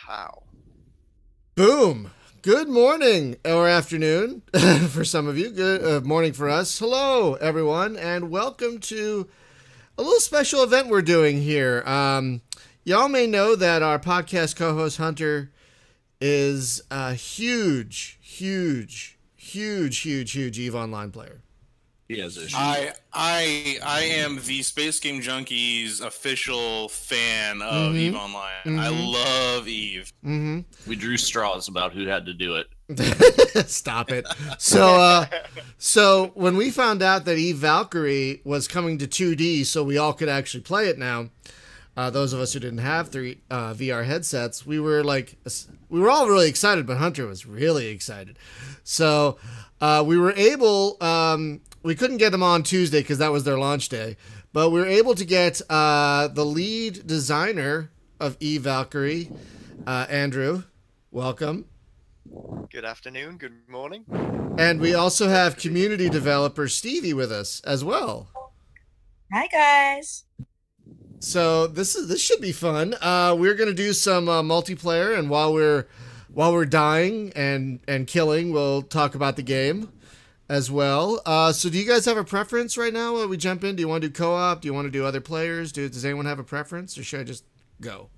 How? Boom. Good morning or afternoon for some of you. Good morning for us. Hello, everyone, and welcome to a little special event we're doing here. Y'all may know that our podcast co-host Hunter is a huge EVE Online player. He has issues. I am the Space Game Junkies official fan of EVE Online. I love EVE. We drew straws about who had to do it. Stop it. So when we found out that EVE Valkyrie was coming to 2D, so we all could actually play it now, those of us who didn't have VR headsets, we were all really excited, but Hunter was really excited. So we were able. We couldn't get them on Tuesday because that was their launch day, but we were able to get the lead designer of EVE Valkyrie, Andrew. Welcome. Good afternoon, good morning. And we also have community developer Stevie with us as well. Hi guys. So this should be fun. We're gonna do some multiplayer, and while we're dying and killing, we'll talk about the game as well. So do you guys have a preference right now while we jump in? Do you want to do co-op? Do you want to do other players? Does anyone have a preference, or should I just go?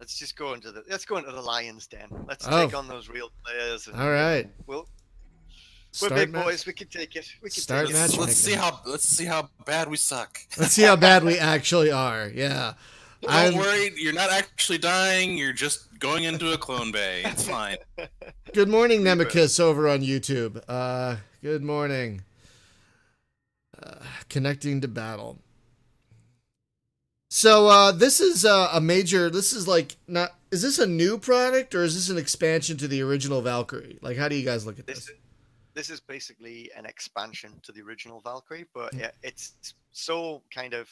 Let's go into the lion's den. Let's take on those real players. And all right. We're big boys. We can take it. We can take it. Let's see how bad we suck. Let's see how bad we actually are. Yeah. Don't worry, you're not actually dying. You're just going into a clone bay. It's fine. Good morning, Nemicus over on YouTube. Good morning. Connecting to battle. So this is a major. This is is this a new product or is this an expansion to the original Valkyrie? Like, how do you guys look at this? This is basically an expansion to the original Valkyrie, but it's so kind of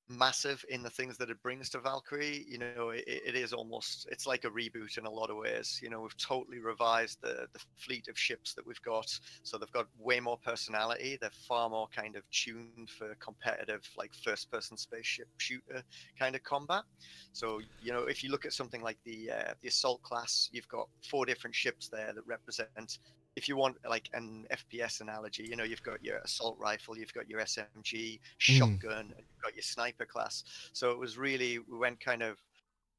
massive in the things that it brings to Valkyrie. You know, it is almost, it's like a reboot in a lot of ways. You know, we've totally revised the fleet of ships that we've got, so they've got way more personality. They're far more kind of tuned for competitive, like first-person spaceship shooter kind of combat. So, you know, if you look at something like the assault class, you've got 4 different ships there that represent, if you want like an FPS analogy, you know, you've got your assault rifle, you've got your SMG, shotgun, and you've got your sniper class. So it was really, we went kind of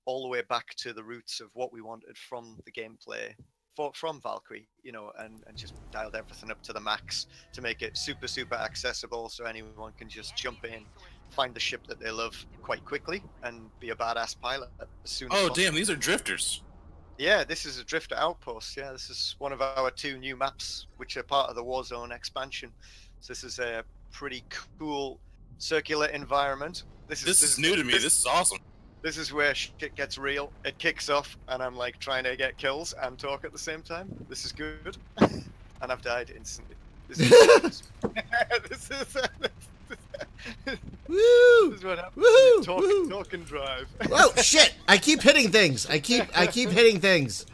all the way back to the roots of what we wanted from the gameplay from Valkyrie, you know, and just dialed everything up to the max to make it super accessible, so anyone can just jump in, find the ship that they love quite quickly, and be a badass pilot as soon as possible. Damn, these are drifters. Yeah, this is a drifter outpost. Yeah, this is one of our 2 new maps, which are part of the Warzone expansion. So this is a pretty cool circular environment. This is new to me. This is awesome. This is where shit gets real. It kicks off, and I'm like trying to get kills and talk at the same time. This is good, and I've died instantly. This is this is. Woo! This is what happens. Woo! Talk and drive. Whoa, shit! I keep hitting things. I keep hitting things.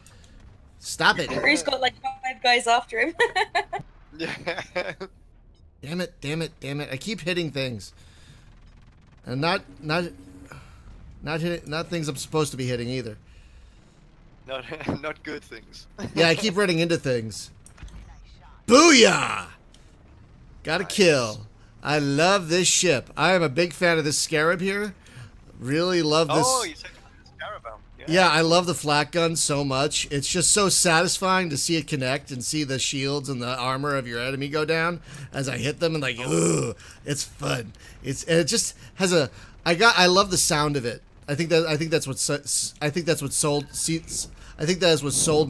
Stop it. He's got like 5 guys after him. Yeah. Damn it. I keep hitting things. And not things I'm supposed to be hitting either. Not good things. Yeah, I keep running into things. Booyah! Got a kill. I love this ship. I am a big fan of this Scarab here. Really love this. Oh, you said Scarab. Yeah, I love the flak gun so much. It's just so satisfying to see it connect and see the shields and the armor of your enemy go down as I hit them, and like, ooh, it's fun. It just has a. I love the sound of it. I think that's what sold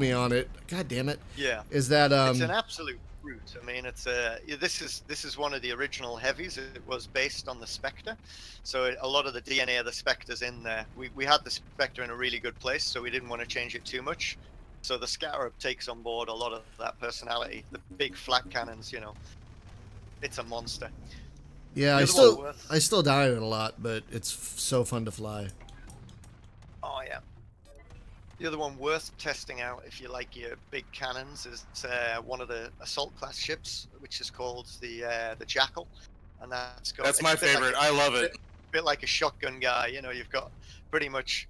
me on it. God damn it. Yeah. Is that It's an absolute brute. I mean, it's this is one of the original heavies. It was based on the Spectre, so a lot of the DNA of the Spectre's in there. We had the Spectre in a really good place, so we didn't want to change it too much. So the Scarab takes on board a lot of that personality. The big flat cannons, you know, it's a monster. Yeah, I still die in it a lot, but it's so fun to fly. Oh yeah. The other one worth testing out if you like your big cannons is one of the assault class ships, which is called the Jackal, and that's my favorite. I love it. A bit like a shotgun guy, you know. You've got pretty much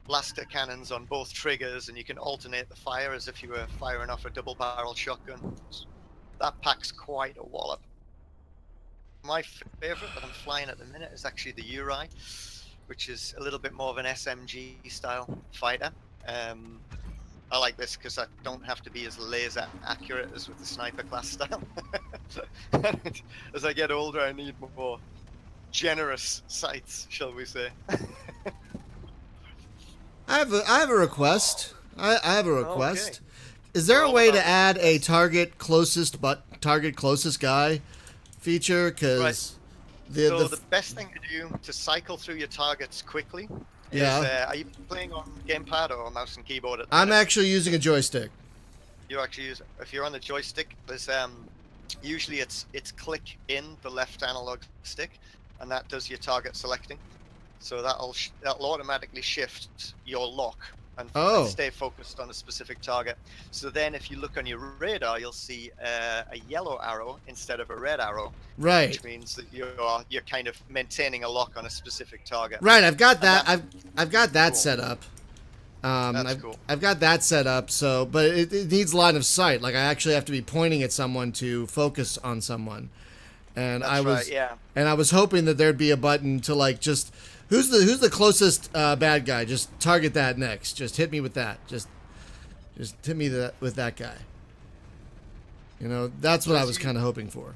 blaster cannons on both triggers, and you can alternate the fire as if you were firing off a double-barrel shotgun. That packs quite a wallop. My favorite that I'm flying at the minute is actually the Uri, which is a little bit more of an SMG style fighter. I like this because I don't have to be as laser accurate as with the sniper class style. As I get older, I need more generous sights, shall we say. I have a request. I have a request. Okay. Is there We're a all way to about add a requests. target closest guy feature? Because Right. So the best thing to do to cycle through your targets quickly is, Yeah. are you playing on gamepad or mouse and keyboard at the I'm minute? actually using a joystick. You actually use, if you're on the joystick, there's usually it's click in the left analog stick, and that does your target selecting. So that'll automatically shift your lock and stay focused on a specific target. So then if you look on your radar, you'll see a yellow arrow instead of a red arrow, Right. which means that you're kind of maintaining a lock on a specific target. Right. I've got And that. I've got that cool. set up. That's cool. I've got that set up. So, but it needs line of sight. Like I actually have to be pointing at someone to focus on someone. And That's right, I was hoping that there'd be a button to like just who's the closest bad guy? Just target that next. Just hit me with that. Just hit me with that guy. You know, that's what I was kind of hoping for.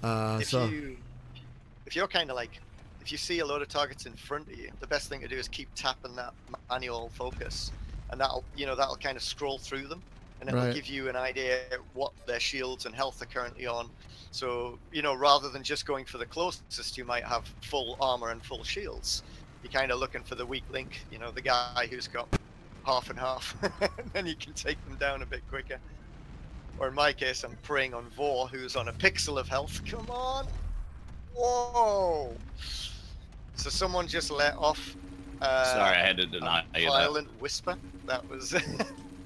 If you're kind of like, if you see a load of targets in front of you, the best thing to do is keep tapping that manual focus, and that'll kind of scroll through them, and it'll Right. give you an idea what their shields and health are currently on. So, rather than just going for the closest, you might have full armor and full shields. You're kind of looking for the weak link, the guy who's got half and half, and then you can take them down a bit quicker. Or in my case, I'm preying on Vor, who's on a pixel of health. Come on! Whoa! So someone just let off Sorry, I had to deny a you that. violent whisper. That was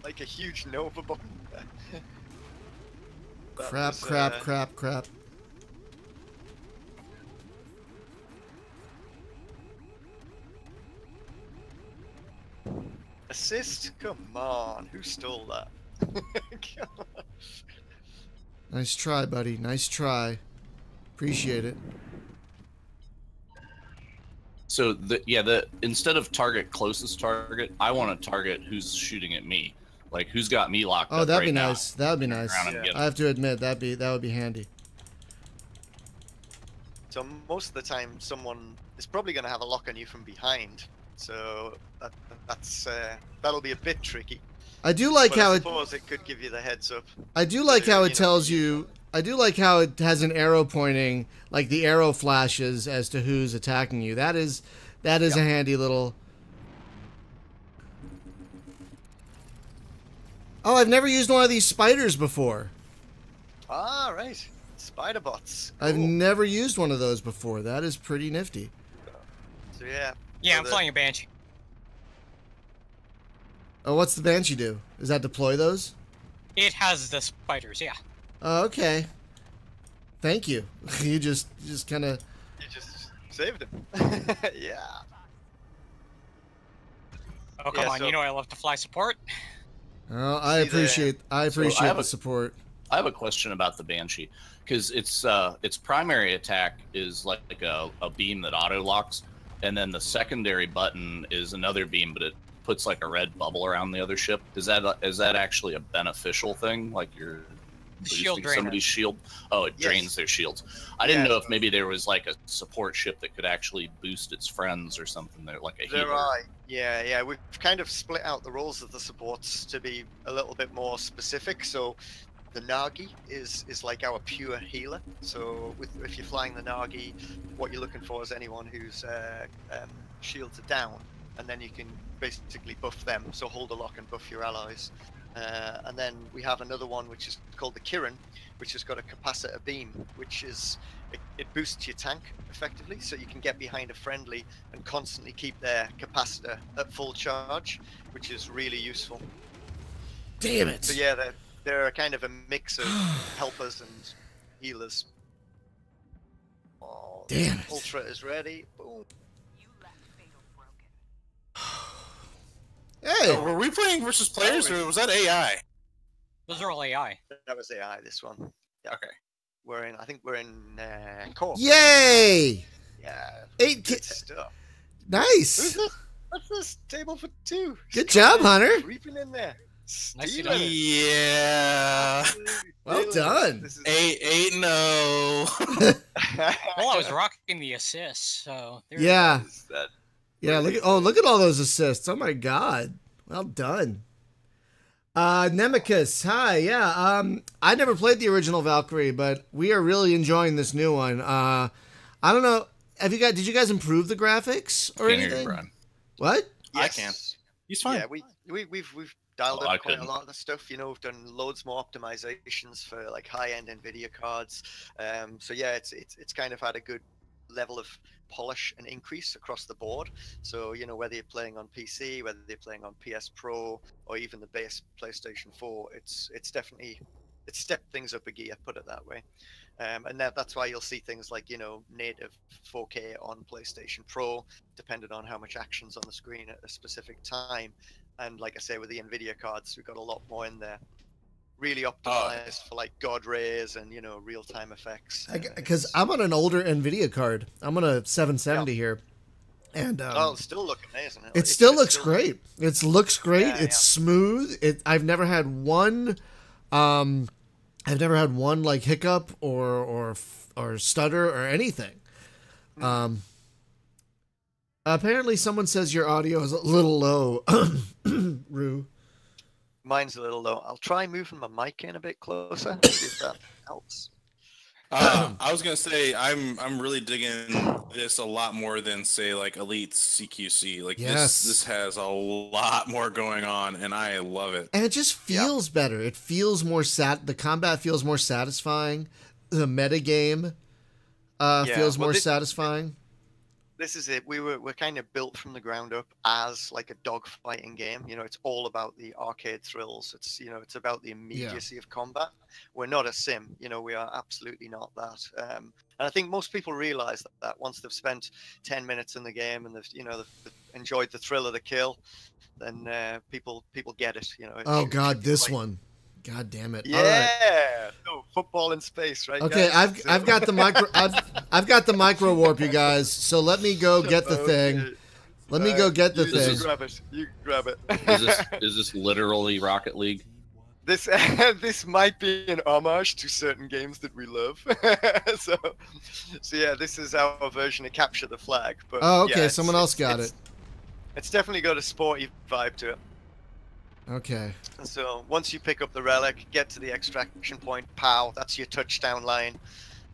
like a huge Nova bomb. That Crap, was, crap. Assist? Come on, who stole that? Come on. Nice try, buddy. Nice try. Appreciate it. So instead of target closest target, I want to target who's shooting at me, like who's got me locked Oh, up. that'd right be now. nice. That'd be nice. Around and Yeah. get 'em. I have to admit that would be handy. So most of the time, someone is probably going to have a lock on you from behind. So that'll be a bit tricky. I do like But how I it. suppose it could give you the heads up. I do like how it you know, tells you. I do like how it has an arrow pointing, like the arrow flashes as to who's attacking you. That is a handy little. Oh, I've never used one of these spiders before. Ah, right. Spider bots. I've Cool. never used one of those before. That is pretty nifty. So yeah. Yeah, so I'm flying a Banshee. Oh, what's the Banshee do? Does that deploy those? It has the spiders, yeah. Oh, okay. Thank you. You just kind of. You just saved him. Yeah. Oh, come Yeah, on, so- you know I love to fly support. Oh, I See the- appreciate have the a- support. I have a question about the Banshee, because its primary attack is like a beam that auto locks, and then the secondary button is another beam, but it puts like a red bubble around the other ship. Is that actually a beneficial thing? Like you're Shield boosting drainer. somebody's shield? Oh, it Yes. drains their shields. I didn't Yeah. know if maybe there was like a support ship that could actually boost its friends or something. There, like a There healer. are, yeah. We've kind of split out the roles of the supports to be a little bit more specific. So the Nagi is like our pure healer. So if you're flying the Nagi, what you're looking for is anyone whose shields are down, and then you can basically buff them. So hold a lock and buff your allies. And then we have another one which is called the Kirin, which has got a capacitor beam, which is it boosts your tank effectively, so you can get behind a friendly and constantly keep their capacitor at full charge, which is really useful. Damn it! So yeah, they're a kind of a mix of helpers and healers. Oh, Damn it. Ultra is ready. Boom. Hey. Were we playing versus players, or was that AI? Those are all AI. That was AI. This one. Yeah. Okay. I think we're in core. Yay! Yeah. 8 Good stuff. Who's Nice. this? What's this? Table for 2. Good job, Hunter. Creeping in there. Nicely Stealing done. it. Yeah. Well Stealing it. done. This is- 8-0. Well, I was rocking the assists, so there Yeah. Is that- Yeah, look at all those assists. Oh my god. Well done. Nemicus, hi. Yeah. I never played the original Valkyrie, but we are really enjoying this new one. I don't know. Did you guys improve the graphics or Can't hear you, anything? Brian. What? I can. He's fine. Yeah, we've dialed Oh, I up quite a couldn't. lot of the stuff. You know, we've done loads more optimizations for like high-end Nvidia cards. So yeah, it's kind of had a good level of polish and increase across the board. So you know, whether you're playing on PC, whether you're playing on PS Pro, or even the base PlayStation 4, it's definitely stepped things up a gear. Put it that way. And that's why you'll see things like, you know, native 4K on PlayStation Pro, depending on how much action's on the screen at a specific time. And like I say, with the Nvidia cards, we've got a lot more in there. Really optimized for like God rays and, you know, real-time effects. Because I'm on an older Nvidia card. I'm on a 770 here. And it's still looking amazing. it still looks great. It looks great. Yeah, It's smooth. I've never had one like hiccup or stutter or anything. Apparently someone says your audio is a little low. Rue. Mine's a little low. I'll try moving my mic in a bit closer, see if that helps. I was gonna say I'm really digging this a lot more than say like Elite CQC. Like Yes. this has a lot more going on, and I love it. And it just feels better. It feels more the combat feels more satisfying. The metagame feels more satisfying. This is it. We're kind of built from the ground up as like a dogfighting game. You know, it's all about the arcade thrills. It's, you know, it's about the immediacy of combat. We're not a sim. You know, we are absolutely not that. And I think most people realize that once they've spent 10 minutes in the game and they've enjoyed the thrill of the kill, then people get it. You know. Oh God, this one. God damn it! Yeah, All right. no, football in space, right? Okay, guys? I've got the micro. I've got the micro warp, you guys. So let me go get the thing. Let me go get the you thing. grab it. You grab it. Is this literally Rocket League? This this might be an homage to certain games that we love. so yeah, this is our version of Capture the Flag. But Oh, okay. yeah, Someone else got it. It's definitely got a sporty vibe to it. Okay. So once you pick up the relic, get to the extraction point, pow, that's your touchdown line.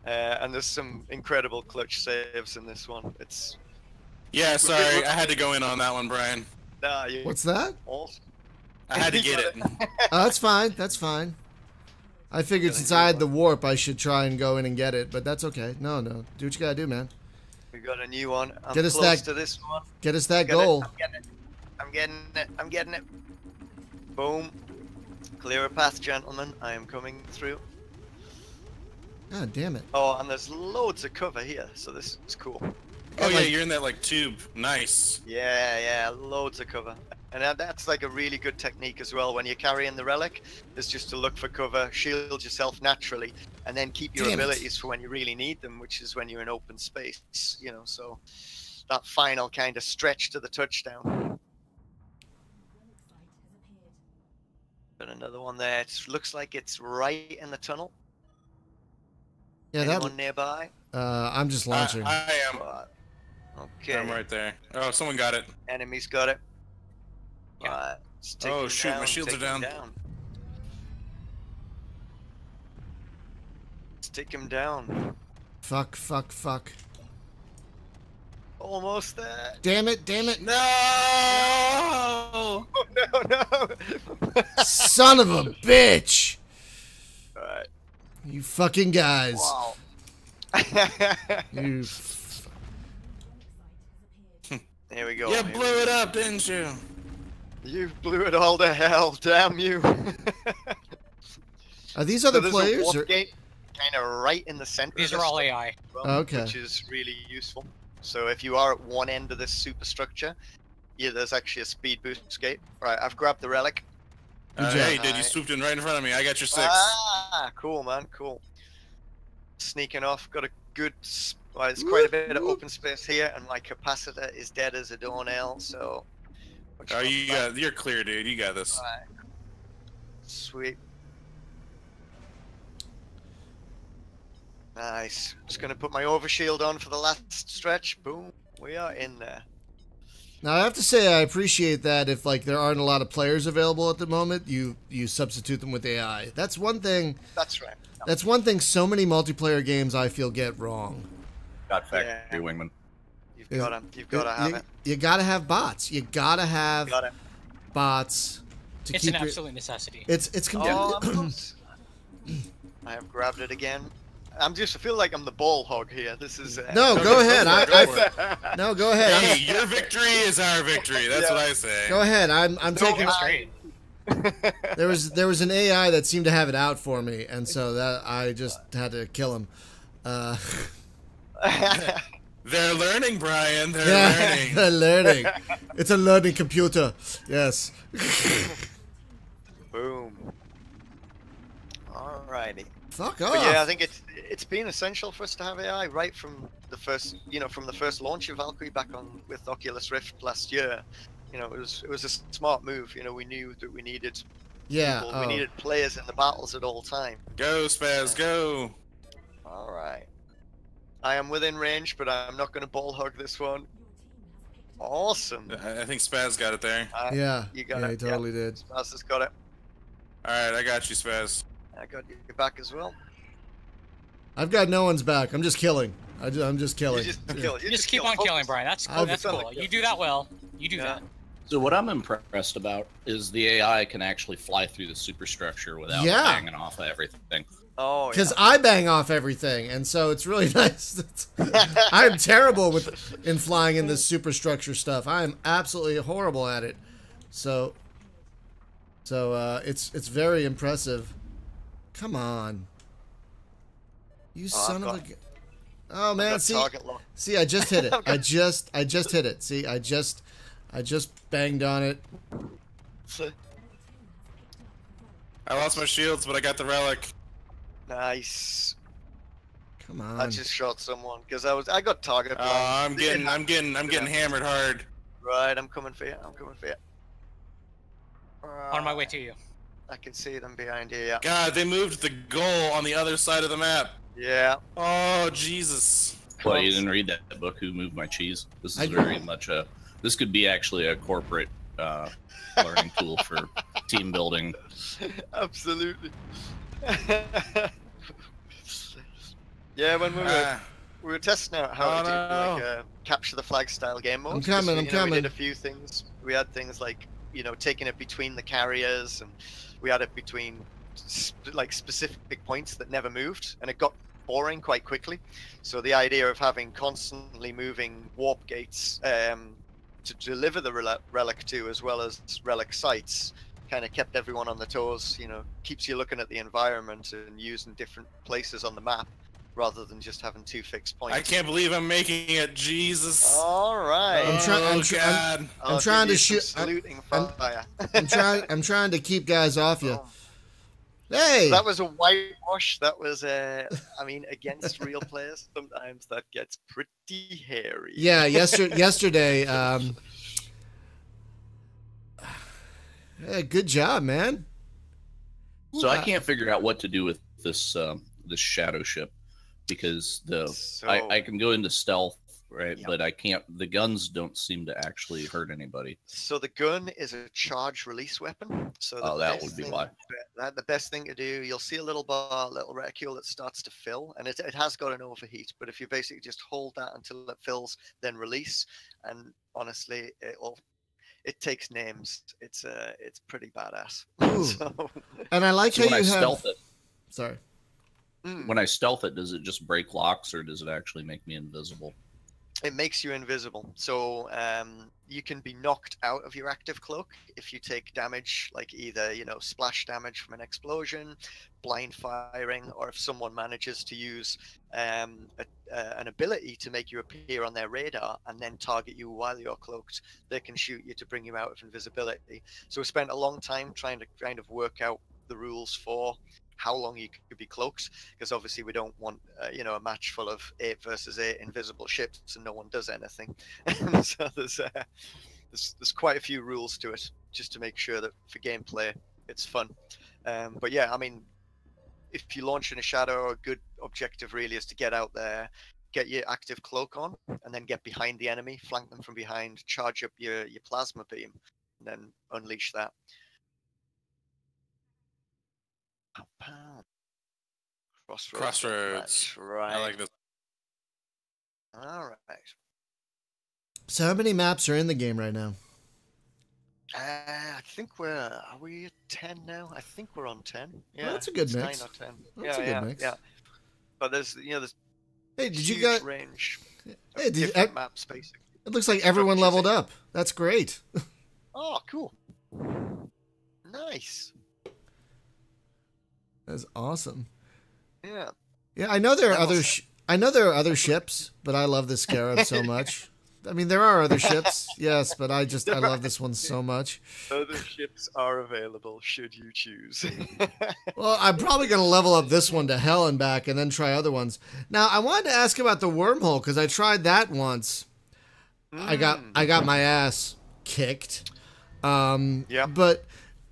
And there's some incredible clutch saves in this one. It's Sorry, I had to go in on that one, Brian. What's that? Awesome. I had to get it. That's fine. That's fine. I figured since I had the warp, I should try and go in and get it, but that's okay. No. Do what you gotta do, man. We got a new one. I'm Get us close that- to this one. Get us that Got it. goal. I'm getting it. Boom. Clear a path, gentlemen. I am coming through. God damn it. Oh, and there's loads of cover here, so this is cool. Oh yeah, like- you're in that like tube. Nice. Yeah, loads of cover. And that's like a really good technique as well. When you're carrying the relic, is just to look for cover, shield yourself naturally, and then keep your Damn it. abilities for when you really need them, which is when you're in open space, you know, so that final kind of stretch to the touchdown. Got another one there. It looks like it's right in the tunnel. Yeah, Anyone nearby? I'm just launching. I am. Okay. I'm right there. Oh, someone got it. Enemy's got it. Yeah. Right, let's take Oh, him shoot, my down, shields are take him down. Let's take him down. Fuck. Almost there. Damn it. No! Oh, no. Son of a bitch. Alright. You fucking guys. Wow. You Here we go. You here we blew it up, didn't you? You blew it all to hell, damn you. Are these So other there's players? a warp Or... gate kind of right in the center. These of are this all thing AI. as well, Okay. Which is really useful. So if you are at one end of this superstructure, yeah, there's actually a speed boost gate. Right, I've grabbed the relic. Hey, dude, you swooped in right in front of me. I got your 6. Ah, cool, man, cool. Sneaking off, got a good. Well, there's quite a bit of open space here, and my capacitor is dead as a doornail. So. Oh, you're clear, dude. You got this. Right. Sweet. Nice. Just gonna put my overshield on for the last stretch. Boom. We are in there. Now I have to say I appreciate that if like there aren't a lot of players available at the moment, you substitute them with AI. That's one thing. That's right. That's one thing so many multiplayer games I feel get wrong. Got Factory Wingman. You've got to have it. You gotta have bots. You gotta have bots to It's keep an absolute necessity. It's I have grabbed it again. I feel like I'm the ball hog here. This is no. Go ahead. No, go ahead. Hey, your victory is our victory. That's what I say. Go ahead. I'm taking. Straight. There was an AI that seemed to have it out for me, and so that I just had to kill him. They're learning, Brian. They're learning. They're learning. It's a learning computer. Yes. Boom. Alrighty. Fuck off. But yeah, I think it's been essential for us to have AI right from the first, from the first launch of Valkyrie back on with Oculus Rift last year. It was a smart move. We knew that we needed people. We needed players in the battles at all time. Go, Spaz, go. All right. I am within range, but I'm not going to ball hug this one. Awesome. I think Spaz got it there. Yeah. You got it. He totally did. Spaz has got it. All right, I got you, Spaz. I got your back as well. I've got no one's back. I'm just killing. I'm just killing. You just keep on killing, Brian. That's cool. That's cool. You do that well. You do that. So what I'm impressed about is the AI can actually fly through the superstructure without Yeah. banging off of everything. Oh, Because I bang off everything, and so it's really nice. I'm terrible in flying in this superstructure stuff. I am absolutely horrible at it. So it's very impressive. Come on, you son of a. Oh man, see, I just hit it. I just hit it. See, I just banged on it. I lost my shields, but I got the relic. Nice. Come on. I just shot someone because I got target. I'm getting hammered hard. Right, I'm coming for you. On my way to you. I can see them behind you. Yeah. God, they moved the goal on the other side of the map. Yeah. Oh Jesus. Well, you didn't read that book, Who Moved My Cheese? This is very much a. This could be actually a corporate learning tool for team building. Absolutely. Yeah, when we were testing out how to do like a capture the flag style game mode. I'm coming. We did a few things. We had things like taking it between the carriers, and we had it between like specific points that never moved, and it got boring quite quickly. So the idea of having constantly moving warp gates to deliver the relic to, as well as relic sites, kind of kept everyone on their toes. Keeps you looking at the environment and using different places on the map rather than just having two fixed points. I can't believe I'm making it, Jesus. All right. I'm trying to shoot. Saluting fire. I'm trying to keep guys off you. Hey. That was a whitewash. That was against real players, sometimes that gets pretty hairy. Yeah. Yesterday. Hey, good job, man. So I can't figure out what to do with this this shadow ship, because I can go into stealth, right? Yep. But I can't. The guns don't seem to actually hurt anybody. So the gun is a charge release weapon. So that would be why. The best thing to do, you'll see a little reticule that starts to fill, and it has got an overheat. But if you basically just hold that until it fills, then release, and honestly, it takes names. It's pretty badass. And I like how you have. Stealth it. Sorry. When I stealth it, does it just break locks, or does it actually make me invisible? it makes you invisible. So you can be knocked out of your active cloak if you take damage, like either, you know, splash damage from an explosion, blind firing, or if someone manages to use an ability to make you appear on their radar and then target you while you're cloaked, they can shoot you to bring you out of invisibility. So we spent a long time trying to kind of work out the rules for how long you could be cloaked, because obviously we don't want you know, a match full of 8 versus 8 invisible ships and no one does anything. So there's quite a few rules to it, just to make sure that for gameplay it's fun. But yeah, I mean, if you launch in a shadow, a good objective really is to get out there, get your active cloak on, and then get behind the enemy, flank them from behind, charge up your plasma beam, and then unleash that. Crossroads. That's right. I like this. All right. So how many maps are in the game right now? I think are we at 10 now? I think we're on 10. Yeah, Well, that's a good it's mix. 9 or 10. That's a good mix. Yeah. But there's, you know, there's Hey, did you huge got? range Hey, of did you, different maps basically. it looks like everyone leveled up. That's great. Oh, cool. Nice. That's awesome. Yeah. Yeah, I know there are That other. was- I know there are other ships, but I love the Scarab so much. I mean, there are other ships, yes, but I love this one so much. Other ships are available should you choose. Well, I'm probably going to level up this one to hell and back, and then try other ones. Now, I wanted to ask about the Wormhole because I tried that once. I got my ass kicked. Yeah. But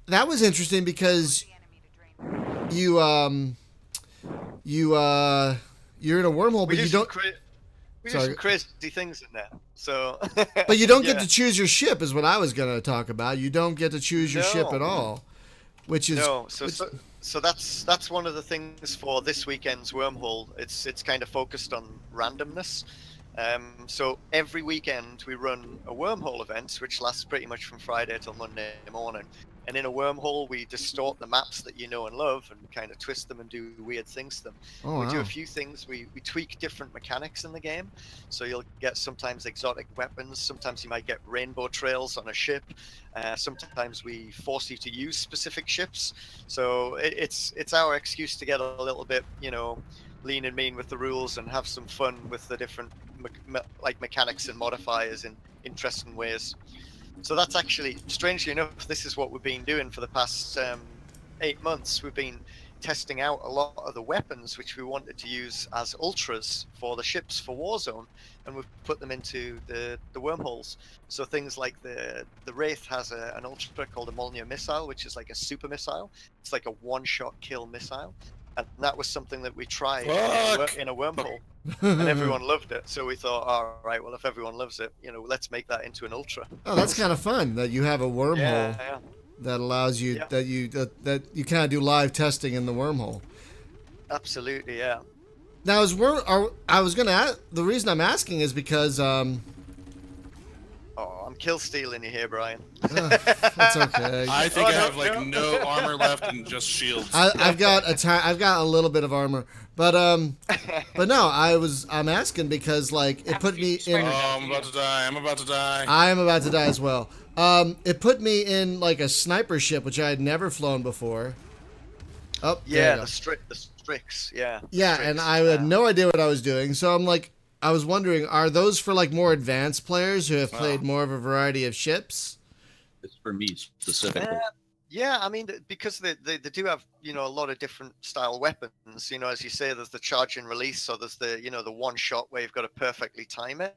that was interesting because you're in a wormhole, but you don't. We do some crazy things in there. So. But you don't get Yeah. to choose your ship, is what I was going to talk about. You don't get to choose your ship at all, which is no. So that's one of the things for this weekend's Wormhole. It's kind of focused on randomness. So every weekend we run a Wormhole event, which lasts pretty much from Friday till Monday morning. And in a Wormhole, we distort the maps that you know and love and kind of twist them and do weird things to them. Oh, We do wow. a few things. We tweak different mechanics in the game. So you'll get sometimes exotic weapons. Sometimes you might get rainbow trails on a ship. Sometimes we force you to use specific ships. So it's our excuse to get a little bit, you know, lean and mean with the rules and have some fun with the different mechanics and modifiers in interesting ways. So that's actually, strangely enough, this is what we've been doing for the past 8 months. We've been testing out a lot of the weapons which we wanted to use as ultras for the ships for Warzone, and we've put them into the wormholes. So things like the Wraith has an ultra called a Molnir missile, which is like a super missile. It's like a one-shot kill missile. And that was something that we tried in a wormhole, and everyone loved it. So we thought, all right, well, if everyone loves it, you know, let's make that into an ultra. Oh, that's kind of fun that you have a wormhole Yeah. that allows you that you kind of do live testing in the wormhole. Absolutely, yeah. Now, I was gonna ask, the reason I'm asking is because Oh, I'm kill stealing you here, Brian. that's okay. I think Oh, I no, have like no. no armor left and just shields. I've got a little bit of armor, but no, I'm asking because like it put me in. Oh, I'm about to die. I'm about to die. I am about to die as well. It put me in like a sniper ship, which I had never flown before. Oh, there Yeah, you go. the Strix, yeah. Yeah, Strix, and I had no idea what I was doing, so I'm like, I was wondering, are those for like more advanced players who have played more of a variety of ships? It's for me specifically. Yeah, I mean, because they do have, you know, a lot of different style weapons. You know, as you say, there's the charge and release, so there's the, you know, the one shot where you've got to perfectly time it.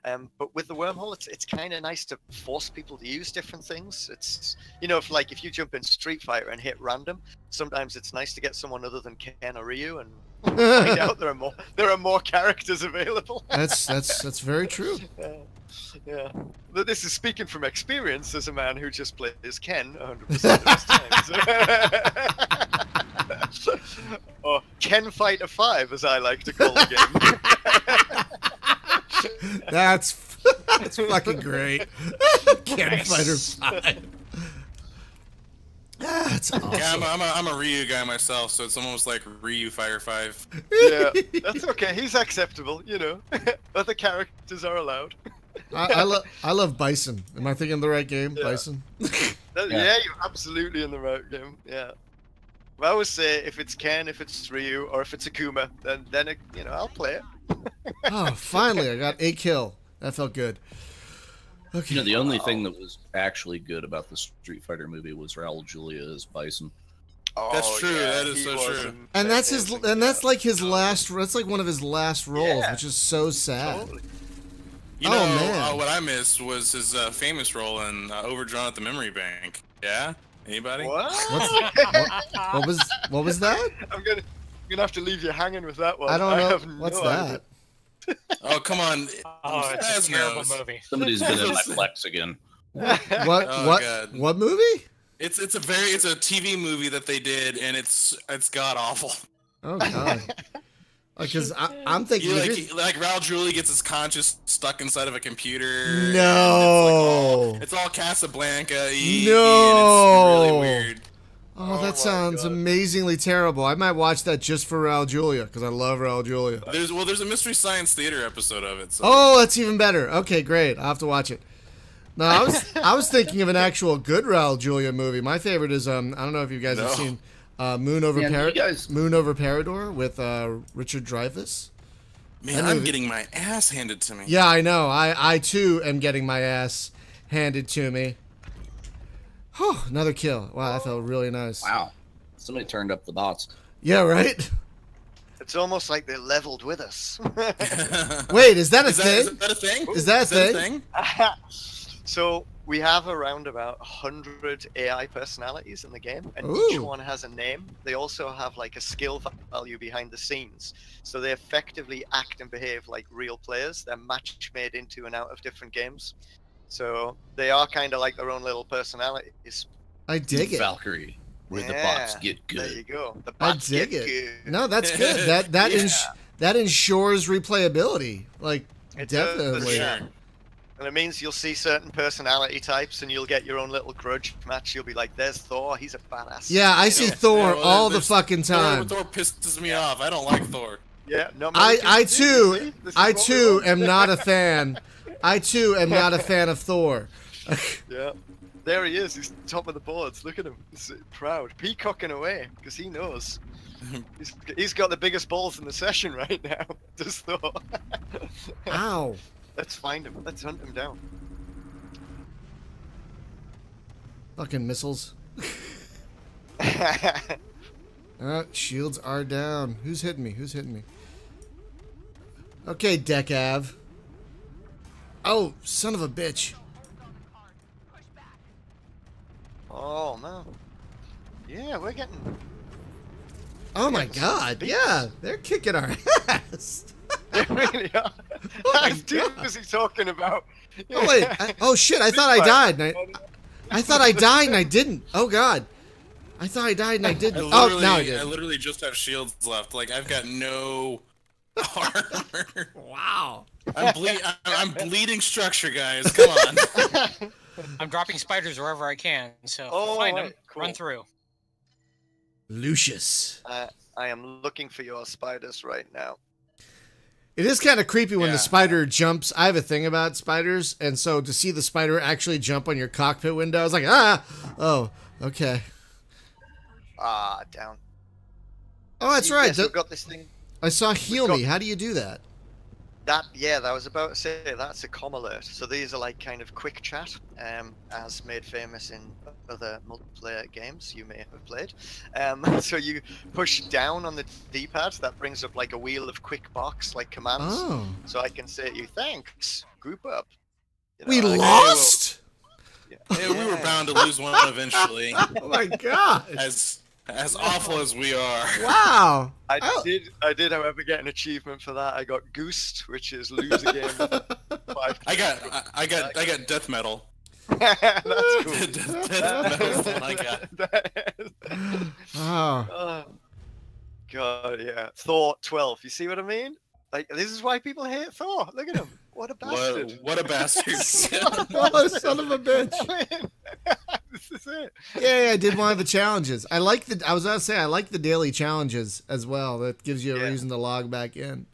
But with the wormhole, it's kind of nice to force people to use different things. It's, you know, if you jump in Street Fighter and hit random, sometimes it's nice to get someone other than Ken or Ryu and find out there are more characters available. That's very true. Yeah. But this is speaking from experience as a man who just plays Ken 100% of his time. Or Ken Fighter 5, as I like to call the game. That's fucking great. Ken Fighter 5. That's awesome. Yeah, I'm a Ryu guy myself, so it's almost like Ryu Fire 5. Yeah, that's okay. He's acceptable, you know. Other characters are allowed. I love Bison. Am I thinking of the right game? Yeah. Bison. Yeah, you're absolutely in the right game. Yeah. I always say if it's Ken, if it's Ryu, or if it's Akuma, then it, you know, I'll play it. Oh, finally, I got a kill. That felt good. Okay. You know, the only thing that was actually good about the Street Fighter movie was Raul Julia as Bison. Oh, That's true. yeah, That is he so was true. And that's amazing, that's like his last. That's like one of his last roles, Yeah. which is so sad. Totally. You Oh, know, man. what I missed was his famous role in Overdrawn at the Memory Bank. Yeah? Anybody? What? What was that? I'm gonna have to leave you hanging with that one. I don't know. have What's no that? idea. Oh, come on. Oh, it's Taz a terrible knows. movie. Somebody's been in my flex again. What? Oh, God. What movie? It's a TV movie that they did, and it's god awful. Oh God. Because I'm thinking. Like Raul Julia gets his conscience stuck inside of a computer. No. It's all Casablanca. No. And it's really weird. Oh, Oh that my sounds God. amazingly terrible. I might watch that just for Raul Julia because I love Raul Julia. There's a Mystery Science Theater episode of it. So. Oh, that's even better. Okay, great. I'll have to watch it. No, I was thinking of an actual good Raul Julia movie. My favorite is I don't know if you guys have seen Moon Over Moon Over Parador with Richard Dreyfuss. Man, I'm getting my ass handed to me. Yeah, I know. I too am getting my ass handed to me. Whew, another kill. Wow, that felt really nice. Wow. Somebody turned up the bots. Yeah, right? It's almost like they leveled with us. Wait, is that a thing? Is that a thing? Is that a thing? So we have around about 100 AI personalities in the game, and Ooh. each one has a name. They also have like a skill value behind the scenes, so they effectively act and behave like real players. They're match made into and out of different games, so they are kind of like their own little personalities. I dig it. Valkyrie, where the Yeah, bots get There you good. go. The I bots dig get it. good. No, that's good. That ensures replayability. Like, It does, definitely. yeah. And it means you'll see certain personality types and you'll get your own little grudge match. You'll be like, there's Thor, he's a badass. Yeah, I You see know? Thor Yeah, well, all the there's- fucking time. Thor pisses me off. I don't like Thor. Yeah, no, I see? too This is I what we too want. am not a fan. I too am not a fan of Thor. Yeah. There he is. He's top of the boards. Look at him. He's proud. Peacocking away because he knows. He's got the biggest balls in the session right now. Does Thor. Ow. Let's find him. Let's hunt him down. Fucking missiles. Shields are down. Who's hitting me? Who's hitting me? Okay, Decav. Oh, son of a bitch. Oh, no. Yeah, we're getting... Oh my god. Yeah, they're kicking our ass. They really are. Oh my I'm too God. busy talking about... Oh wait. Oh shit, I thought I died. And I thought I died and I didn't. Oh god. I thought I died and I didn't. Oh, now I did. I literally just have shields left. Like, I've got no armor. Wow. I'm bleeding structure, guys. Come on. I'm dropping spiders wherever I can, so Oh, find them, right, cool. run through. Lucius. I am looking for your spiders right now. It is kind of creepy when Yeah. the spider jumps. I have a thing about spiders, and so to see the spider actually jump on your cockpit window, I was like, ah! Oh, okay. Ah, down. Oh, that's See, right. yes, we've got this thing. I saw heal got- me. How do you do that? That I was about to say that's a comm alert. So these are like kind of quick chat, as made famous in other multiplayer games you may have played. So you push down on the D-pad, that brings up like a wheel of quick box like commands. Oh. So I can say to you, thanks, group up. You know, We like, lost? Yeah. Yeah, we were bound to lose one eventually. Oh my god. As awful as we are. Wow. I did, however, get an achievement for that. I got Goosed, which is lose a game. 5. I got death metal. That's cool. Death metal's the one I got. Oh. Oh, God, yeah. Thor 12. You see what I mean? Like, this is why people hate Thor. Look at him. What a bastard. What a bastard. Oh, son of a bitch. This is it. Yeah, I did one of the challenges. I was gonna say I like the daily challenges as well. That gives you a reason to log back in.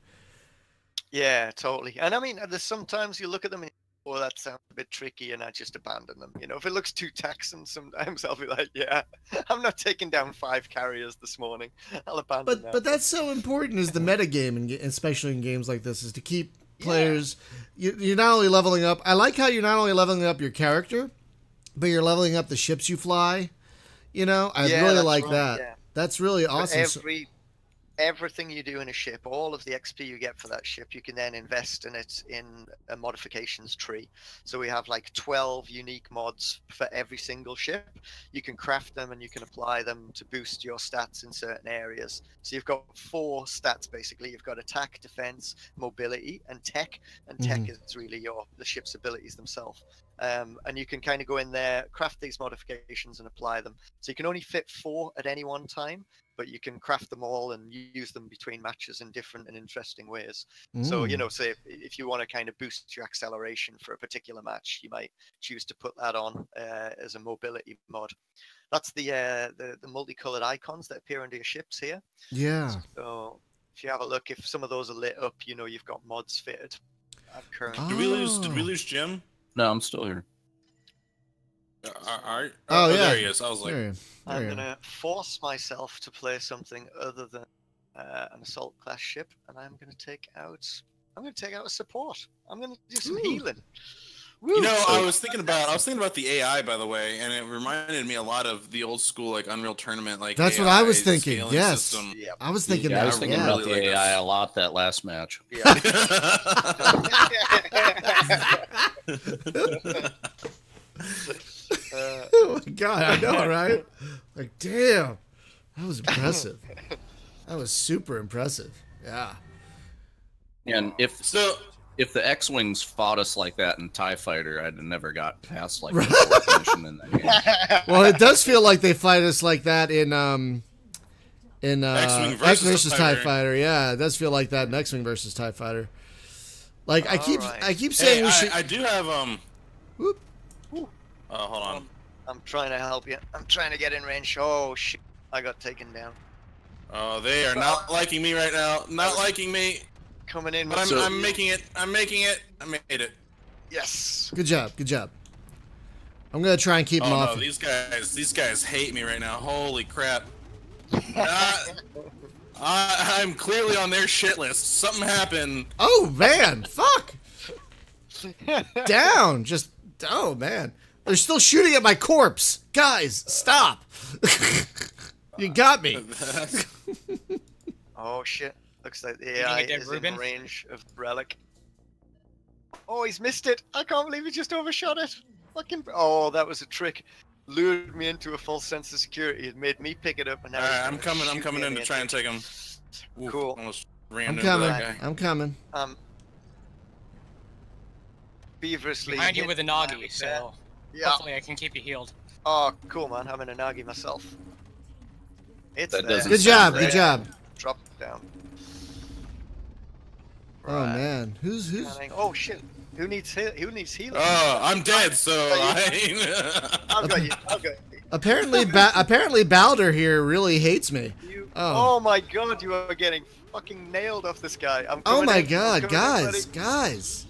Yeah, totally. And I mean, there's sometimes you look at them and oh, that sounds a bit tricky, and I just abandon them. You know, if it looks too taxing, sometimes I'll be like, yeah, I'm not taking down 5 carriers this morning. I'll abandon that. But that's so important is the metagame, and especially in games like this, is to keep players. You're not only leveling up. I like how you're not only leveling up your character, but you're leveling up the ships you fly. You know, I really like that. Yeah. That's really awesome. Everything you do in a ship, all of the XP you get for that ship, you can then invest in it in a modifications tree. So we have like 12 unique mods for every single ship. You can craft them and you can apply them to boost your stats in certain areas. So you've got 4 stats basically. You've got attack, defense, mobility, and tech. And tech is really the ship's abilities themselves. And you can kind of go in there, craft these modifications and apply them. So you can only fit 4 at any one time, but you can craft them all and use them between matches in different and interesting ways. So, you know, say if you want to kind of boost your acceleration for a particular match, you might choose to put that on as a mobility mod. That's the multicolored icons that appear under your ships here. Yeah. So if you have a look, if some of those are lit up, you know, you've got mods fitted. Did we lose Jim? No, I'm still here. All right. Oh, yeah. There he is. I was like, I'm gonna force myself to play something other than an assault class ship, and I'm gonna take out a support. I'm gonna do some healing. You know, I was thinking about the AI, by the way, and it reminded me a lot of the old school like Unreal Tournament, like that's AI what I was thinking. Yes, system. I was thinking I was thinking about the AI a lot that last match. Yeah. Oh my god, I know, right? Like, damn, that was impressive. That was super impressive. Yeah. And if the X-Wings fought us like that in TIE Fighter, I'd have never got past like the fourth mission in that game. Well, it does feel like they fight us like that in X-Wing versus TIE Fighter. Yeah, it does feel like that in X-Wing versus TIE Fighter. Like I keep saying we should. I do have Whoop. Hold on. I'm trying to help you. I'm trying to get in range. Oh shit! I got taken down. Oh, they are not liking me right now. Not liking me. Coming in. But I'm making it. I'm making it. I made it. Yes. Good job. Good job. I'm gonna try and keep them off. No, these guys hate me right now. Holy crap. I'm clearly on their shit list. Something happened. Oh man, fuck. Down. Just. Oh man. They're still shooting at my corpse. Guys, stop. You got me. Oh shit. Looks like the AI is in range of relic. Oh, he's missed it. I can't believe he just overshot it. Fucking. Oh, that was a trick. Lured me into a false sense of security. It made me pick it up. And now I'm coming in to try and take him. Ooh, cool. Almost ran I'm into coming. that guy. I'm coming. Feverishly. Behind you with a Nagi, so hopefully I can keep you healed. Oh, cool, man. I'm in a Nagi myself. It's That there. doesn't Good job. Good job. Drop it down. Oh man, who's? Oh shit! Who needs healing? Oh, I'm dead. So I've got you. Apparently Balder here really hates me. Oh my god, you are getting fucking nailed off this guy. Oh my god, guys.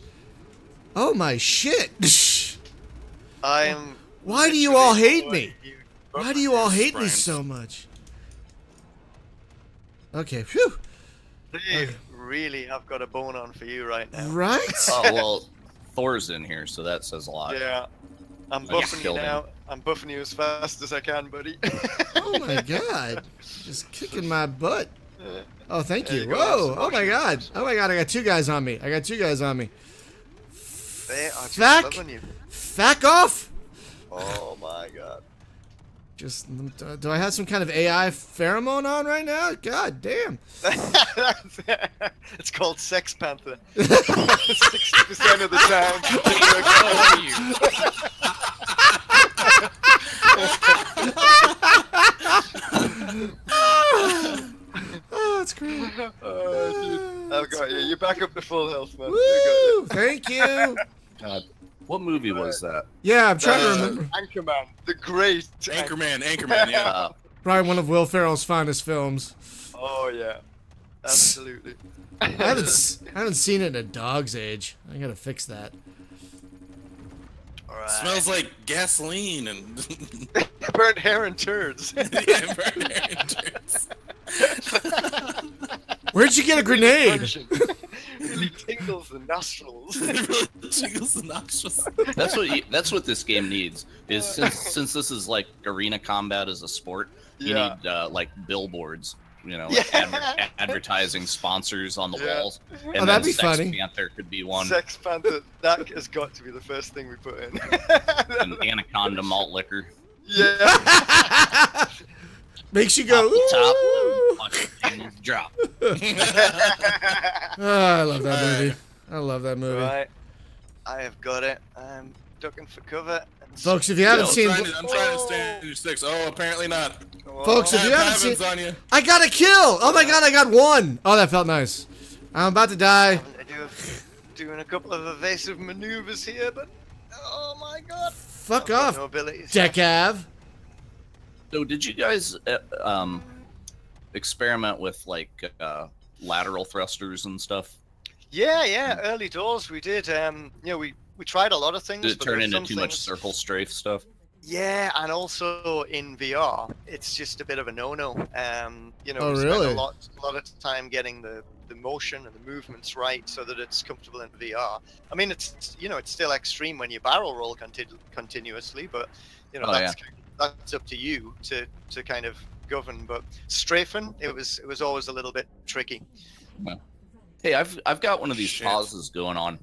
Oh my shit. Why do you all hate me? Why do you all hate me so much? Okay, phew. They really have got a bone on for you right now. Right? Oh well, Thor's in here, so that says a lot. Yeah. I'm buffing you now. I'm buffing you as fast as I can, buddy. Oh my god. Just kicking my butt. Oh, thank you. You go, Whoa. Oh my god. Oh my god, I got 2 guys on me. They are just loving you. Fuck off. Oh my god. Just, do I have some kind of AI pheromone on right now? God damn. It's called Sex Panther. 60% of the time. Oh, that's great. Dude, I've got you. You're back up to full health, man. Woo! Thank you. God, what move movie was that? Yeah, I'm trying to remember. Anchorman, the great Anchorman, yeah. Probably one of Will Ferrell's finest films. Oh yeah, absolutely. I haven't seen it in a dog's age. I gotta fix that. All right. Smells like gasoline and burnt hair and turds. yeah, burnt hair and turds. Where'd you get a grenade? Really tingles the nostrils. Tingles the nostrils. That's what this game needs. Is since this is like arena combat as a sport, you need like billboards. You know, like advertising sponsors on the walls. And that'd be Sex funny. Panther could be one. Sex Panther, that has got to be the first thing we put in. And Anaconda malt liquor. Yeah. Makes you go, Top, ooh. watch the drop. Oh, I love that movie. I love that movie. Right. I have got it. I'm ducking for cover. Folks, if you haven't seen... I'm trying to stand in your sticks. Oh, apparently not. Folks, if you haven't seen... on you. I got a kill! Oh my god, I got one! Oh, that felt nice. I'm about to die. Doing a couple of evasive maneuvers here, but... Oh my god. Fuck off, No abilities. Decav. So did you guys experiment with like lateral thrusters and stuff? Yeah, early doors we did. You know, we tried a lot of things. Did it but turn there's into some too much things- circle strafe stuff? Yeah, and also in VR, it's just a bit of a no-no. You know, Oh, we spend really? a lot of time getting the motion and the movements right so that it's comfortable in VR. I mean, it's it's still extreme when you barrel roll continuously, but you know that's up to you to kind of govern. But strafing, it was always a little bit tricky. Well, hey, I've got one of these Shit. pauses going on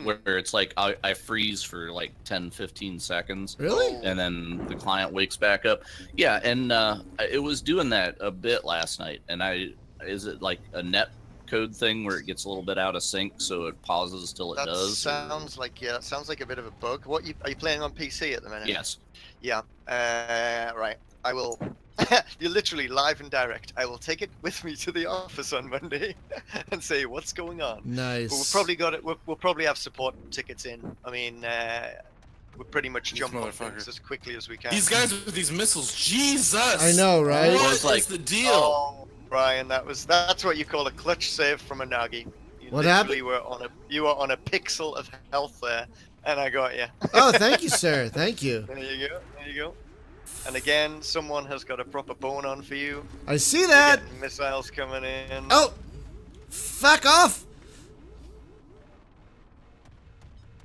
where it's like I freeze for like 10-15 seconds. Really? And then the client wakes back up. Yeah, and it was doing that a bit last night. And is it like a net code thing where it gets a little bit out of sync, so it pauses till it That does? sounds like that sounds like a bit of a bug. Are you playing on PC at the minute? Yes. Yeah. Right. I will. You're literally live and direct. I will take it with me to the office on Monday and say what's going on. Nice. But we've probably got it. We'll probably have support tickets in. I mean, we pretty much These jump on motherfuckers. things as quickly as we can. These guys with these missiles, Jesus! I know, right? What Well, is it's like- the deal? Oh, Brian, that's what you call a clutch save from a Nagi. What happened? You were on a pixel of health there, and I got you. Oh, thank you, sir. Thank you. There you go. And again, someone has got a proper bone on for you. I see You're that. getting missiles coming in. Oh, fuck off.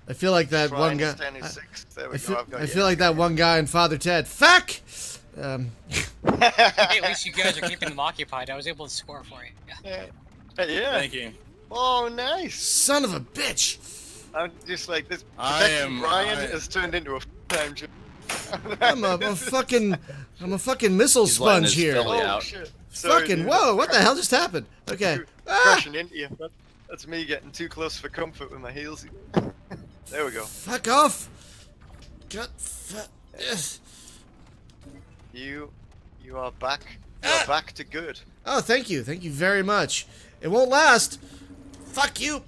I feel like that one guy. There we go. I've got I you. feel like that one guy in Father Ted. Fuck. Hey, at least you guys are keeping them occupied. I was able to score for you. Yeah. Yeah. Thank you. Oh, nice. Son of a bitch. I'm just like this. I Protecting am- Brian I- has turned into a time job. I'm a fucking missile He's letting sponge his here. belly Oh out. shit. Sorry, Fucking dude. whoa! What the hell just happened? Okay. Ah, Crashing into you. That's me getting too close for comfort with my heels. There we go. fuck off. God. Yes. You are back. You are back to good. Oh, thank you. Thank you very much. It won't last. Fuck you.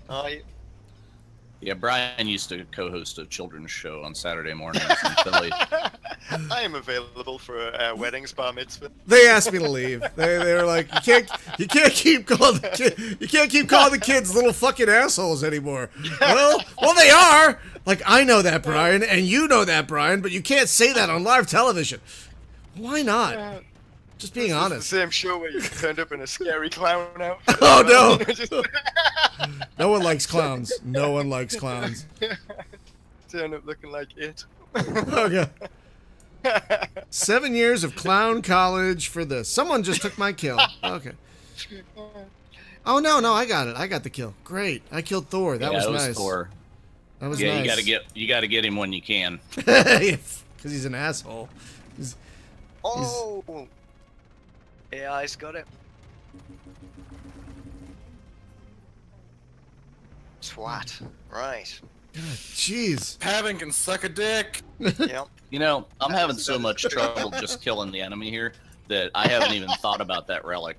Yeah, Brian used to co-host a children's show on Saturday mornings in Philly. I am available for weddings, bar mitzvah. They asked me to leave. They were like, you can't keep calling the kids little fucking assholes anymore. Well, they are. Like, I know that, Brian, and you know that, Brian, but you can't say that on live television. Why not? Just being The honest. same show where you turned up in a scary clown outfit. Oh no! Just No one likes clowns. No one likes clowns. turn up looking like it. Okay. 7 years of clown college for this. Someone just took my kill. Okay. Oh no, I got it. I got the kill. Great. I killed Thor. That was it was nice. Thor. That was Yeah, nice. you gotta get him when you can. Because he's an asshole. Oh! AI's got it. Twat. Right. Jeez. Pavin can suck a dick. Yep. You know, I'm having so much trouble just killing the enemy here that I haven't even thought about that relic.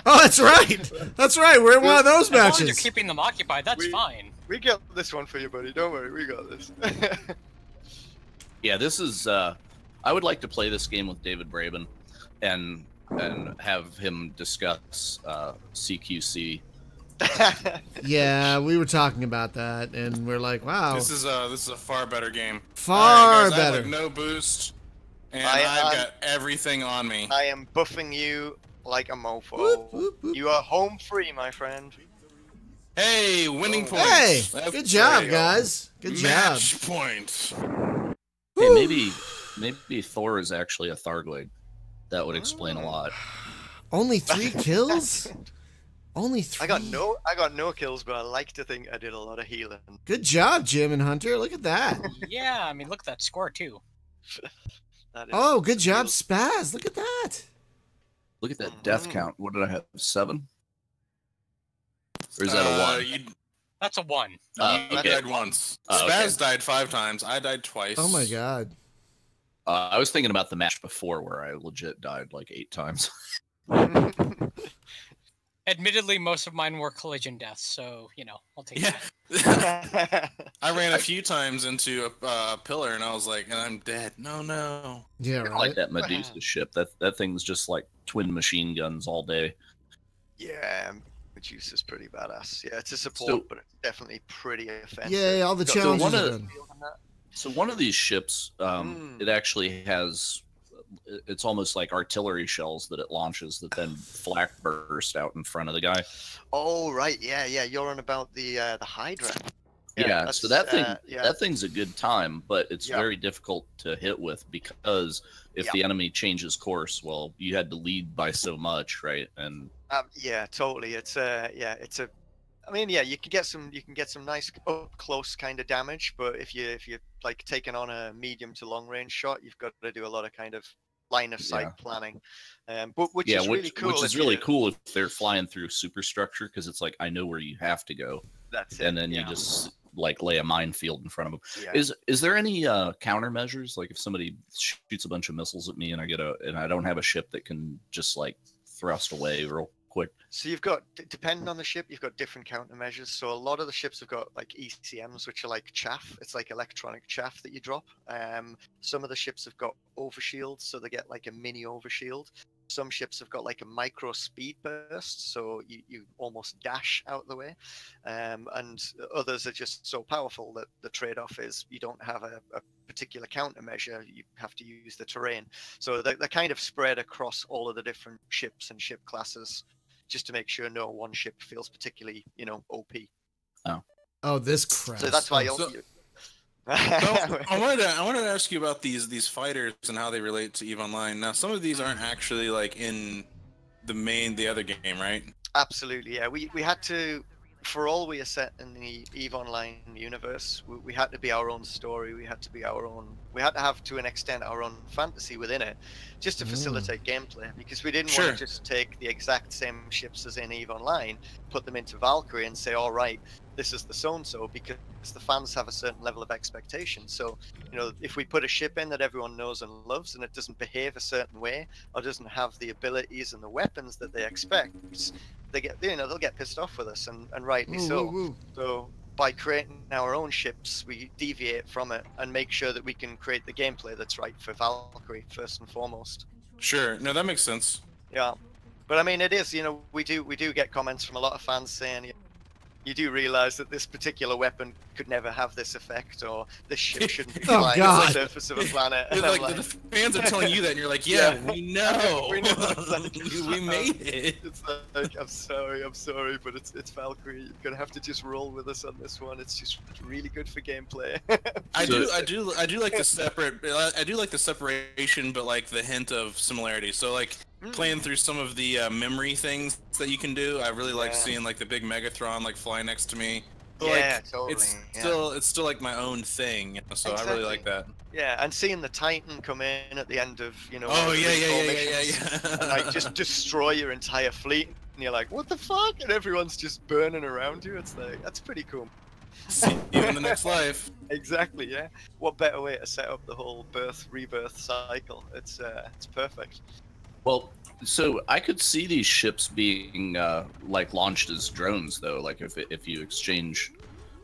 Oh, that's right. That's right. We're in one of those As long as you're matches. keeping them occupied, that's fine. We got this one for you, buddy. Don't worry, we got this. Yeah, this is. I would like to play this game with David Braben, and have him discuss CQC. Yeah, we were talking about that, and we're like, wow, This is a far better game. far All right, guys, I have, better. like, no boost, and I've got everything on me. I am buffing you like a mofo. Whoop, whoop, whoop. You are home free, my friend. Hey, winning Oh. points. Hey, That's good job, great. guys. Good job. Match point. Hey, maybe Thor is actually a Thargoid. That would explain a lot. Only 3 kills? Only 3? I got no kills, but I like to think I did a lot of healing. Good job, Jim and Hunter. Look at that. Yeah, I mean, look at that score too. That is Oh, good job, skills. Spaz. Look at that. Look at that death count. What did I have? 7? Or is that a 1? You That's a 1. okay. Okay. died once. Okay. Spaz died 5 times. I died twice. Oh my god. I was thinking about the match before where I legit died like 8 times. Admittedly, most of mine were collision deaths, so, you know, I'll take Yeah. that. I ran a few times into a pillar, and I was like, and I'm dead. No. Yeah, I right. like that Medusa ship. That thing's just like twin machine guns all day. Yeah, Medusa's pretty badass. Yeah, it's a support, So- but it's definitely pretty offensive. Yay, all the Got- challenges one are of- done. So one of these ships, it actually has, it's almost like artillery shells that it launches that then flak burst out in front of the guy. Oh right, yeah. You're on about the Hydra. Yeah, so that thing, yeah. that thing's a good time, but it's Yeah. very difficult to hit with because if Yeah. the enemy changes course, well, you had to lead by so much, right? And Yeah, totally. It's I mean, yeah, you can get some nice up close kind of damage, but if you're like taking on a medium to long range shot, you've got to do a lot of kind of line of sight Yeah. planning. But which yeah, is really cool. which is if really you- cool if they're flying through superstructure because it's like I know where you have to go, That's it. and then yeah. you just like lay a minefield in front of them. Yeah. Is there any countermeasures? Like if somebody shoots a bunch of missiles at me and I don't have a ship that can just like thrust away real quick. So you've got, depending on the ship, you've got different countermeasures. So a lot of the ships have got like ECMs, which are like chaff. It's like electronic chaff that you drop. Some of the ships have got overshields, so they get like a mini overshield. Some ships have got like a micro speed burst, so you almost dash out the way. And others are just so powerful that the trade-off is you don't have a particular countermeasure. You have to use the terrain. So they're kind of spread across all of the different ships and ship classes, just to make sure no one ship feels particularly, OP. Oh, this crap. So that's why So- you. So, I wanted to ask you about these fighters and how they relate to EVE Online. Now, some of these aren't actually like in the other game, right? Absolutely, yeah. We had to, for all we are set in the EVE Online universe, we had to be our own story. We had to be our own. We had to have, to an extent, our own fantasy within it, just to facilitate gameplay. Because we didn't want to just take the exact same ships as in EVE Online, put them into Valkyrie, and say, all right, this is the so-and-so, because the fans have a certain level of expectation. So, if we put a ship in that everyone knows and loves, and it doesn't behave a certain way, or doesn't have the abilities and the weapons that they expect, they get, they'll get pissed off with us, and rightly Woo, so. woo, woo. So by creating our own ships, we deviate from it and make sure that we can create the gameplay that's right for Valkyrie first and foremost. Sure. No, that makes sense. Yeah, but I mean, it is, we do get comments from a lot of fans saying, you do realize that this particular weapon could never have this effect, or this ship shouldn't be Oh, flying God. on the surface of a planet. And It's I'm like the fans are telling you that, and you're like, yeah, we know. We know. It's like, we made it. It's like, I'm sorry, but it's Valkyrie. You're gonna have to just roll with us on this one. It's just really good for gameplay. I do like the separate. I do like the separation, but like the hint of similarity. So like playing through some of the memory things that you can do. I really like seeing like the big Megatron like fly next to me. But, Yeah, like, totally. It's still like my own thing. So I really like that. Yeah, and seeing the Titan come in at the end of, Oh one of the yeah, recall yeah, missions, yeah. and like just destroy your entire fleet, and you're like, what the fuck? And everyone's just burning around you. It's like, that's pretty cool. See you in the next life. Exactly, yeah. What better way to set up the whole rebirth cycle? It's perfect. Well, so I could see these ships being like launched as drones, though. Like if you exchange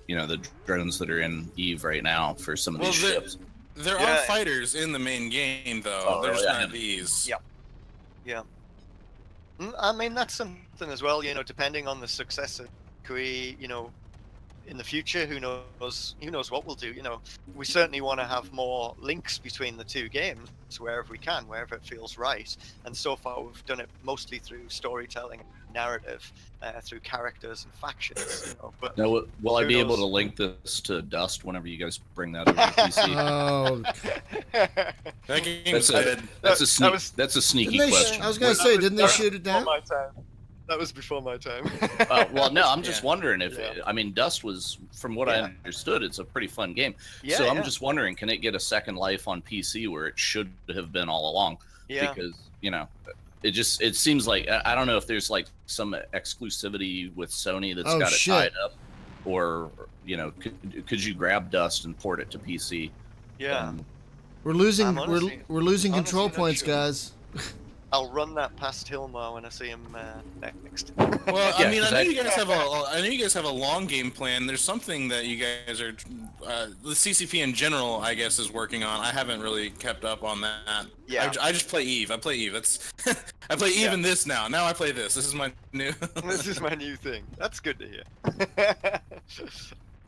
you know, the drones that are in Eve right now for some of these ships. There are fighters in the main game, though. Oh, There's really? not these. Yeah. Yeah. I mean, that's something as well, you know, depending on the success of Valkyrie, you know, in the future, who knows what we'll do. You know, we certainly want to have more links between the two games wherever we can, wherever it feels right. And so far we've done it mostly through storytelling and narrative, through characters and factions, you know. But now, will I be able to link this to Dust whenever you guys bring that over to PC? Oh, That game's dead. That's a sneaky question. I was gonna say, didn't they shoot it down? That was before my time. Well, no, I'm just wondering if I mean, Dust was, from what I understood, it's a pretty fun game. Yeah, so I'm just wondering, can it get a second life on PC where it should have been all along? Yeah. Because, you know, it seems like, I don't know if there's like some exclusivity with Sony that's got it tied up, or, you know, could you grab Dust and port it to PC? Yeah. We're losing honestly, we're losing control points, guys. I'll run that past Hilmar when I see him next. Well, I mean, I know you guys have a long game plan. There's something that you guys are, the CCP in general, I guess, is working on. I haven't really kept up on that. Yeah. I just play Eve. I play Eve. That's I play Eve in this now. Now I play this. This is my new. This is my new thing. That's good to hear.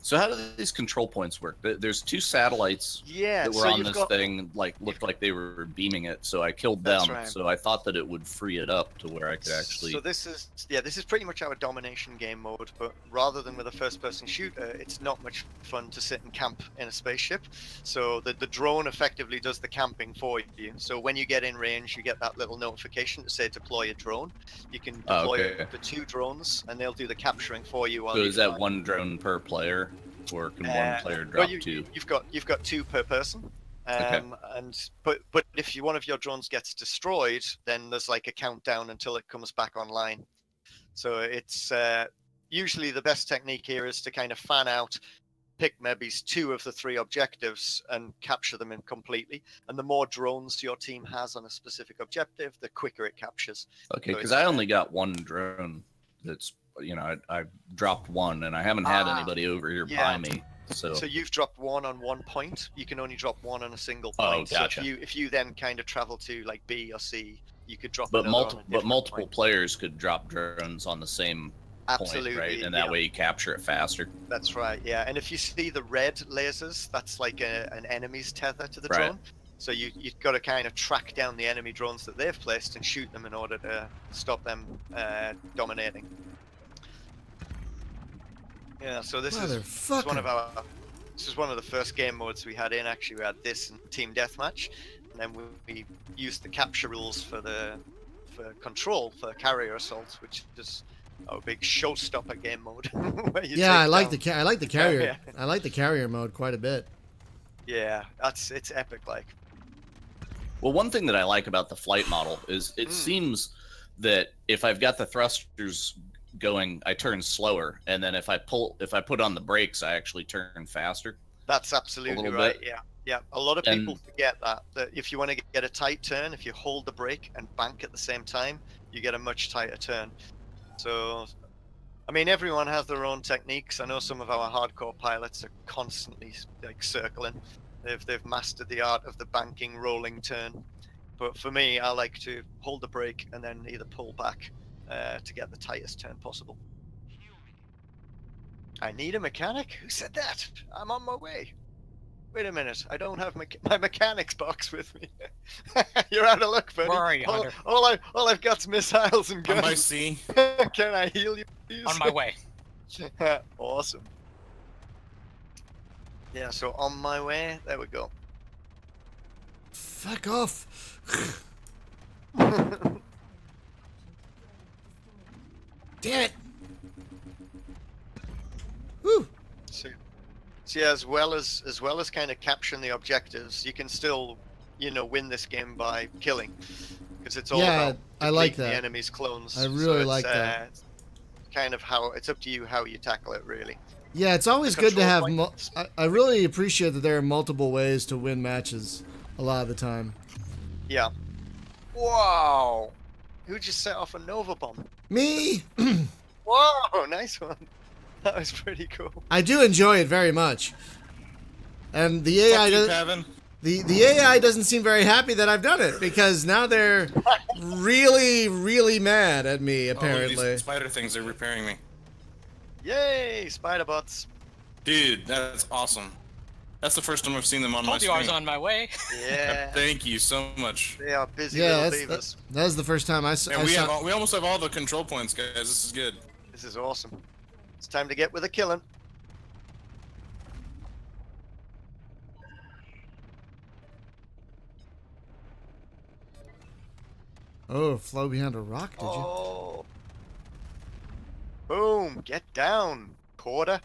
So how do these control points work? There's two satellites that were on this thing, like looked like they were beaming it, so I killed them. Right. So I thought that it would free it up to where I could actually... So this is pretty much our domination game mode, but rather than with a first-person shooter, it's not much fun to sit and camp in a spaceship. So the drone effectively does the camping for you. So when you get in range, you get that little notification to say deploy a drone. You can deploy the 2 drones, and they'll do the capturing for you. So is that 1 drone per player? Or can one player drop 2? You've got 2 per person. But if one of your drones gets destroyed, then there's like a countdown until it comes back online. So it's usually the best technique here is to kind of fan out, pick maybe 2 of the 3 objectives and capture them in completely. And the more drones your team has on a specific objective, the quicker it captures. Okay, because I only got 1 drone that's, you know, I dropped 1 and I haven't had anybody over here by me. So you've dropped 1 on 1 point. You can only drop 1 on a single point. Oh, gotcha. So if you then kind of travel to like B or C, you could drop. But multiple players could drop drones on the same point, right? And that way you capture it faster. That's right. Yeah. And if you see the red lasers, that's like an enemy's tether to the drone. So you've got to kind of track down the enemy drones that they've placed and shoot them in order to stop them dominating. Yeah, so this is one of the first game modes we had in. Actually, we had this and Team Deathmatch, and then we used the capture rules for control for carrier assault, which is a big showstopper game mode. I like the carrier. I like the carrier mode quite a bit. Yeah, it's epic. Like, well, one thing that I like about the flight model is it seems that if I've got the thrusters going, I turn slower, and then if I put on the brakes, I actually turn faster. That's absolutely right. Yeah. A lot of people forget that if you want to get a tight turn, if you hold the brake and bank at the same time, you get a much tighter turn. So, I mean, everyone has their own techniques. I know some of our hardcore pilots are constantly like circling. They've mastered the art of the banking rolling turn. But for me, I like to hold the brake and then either pull back to get the tightest turn possible. I need a mechanic? Who said that? I'm on my way. Wait a minute, I don't have my mechanics box with me. You're out of luck, buddy. Where are you, Hunter? All I've got's missiles and guns. On my C. Can I heal you, please? On my way. Awesome. Yeah, so on my way. There we go. Fuck off. Damn it. Woo. So yeah, as well as kind of capturing the objectives, you can still, you know, win this game by killing, because it's all about I like the that. enemy's clones. I really like that. It's kind of it's up to you how you tackle it, really. Yeah, it's always good to have. I really appreciate that there are multiple ways to win matches a lot of the time. Yeah. Wow. Who just set off a Nova bomb? Me. Whoa, nice one. That was pretty cool. I do enjoy it very much. And the AI does, the AI doesn't seem very happy that I've done it, because now they're really, really mad at me, apparently. Oh, these spider things are repairing me. Yay, spider bots. Dude, that's awesome. That's the first time I've seen them on my Told you I was screen. on my way. Yeah. Thank you so much. They are busy Yeah, little that beavers. was the first time I saw. And we almost have all the control points, guys. This is good. This is awesome. It's time to get with the killing. Oh, flow behind a rock, did you? Oh. Boom. Get down, quarter.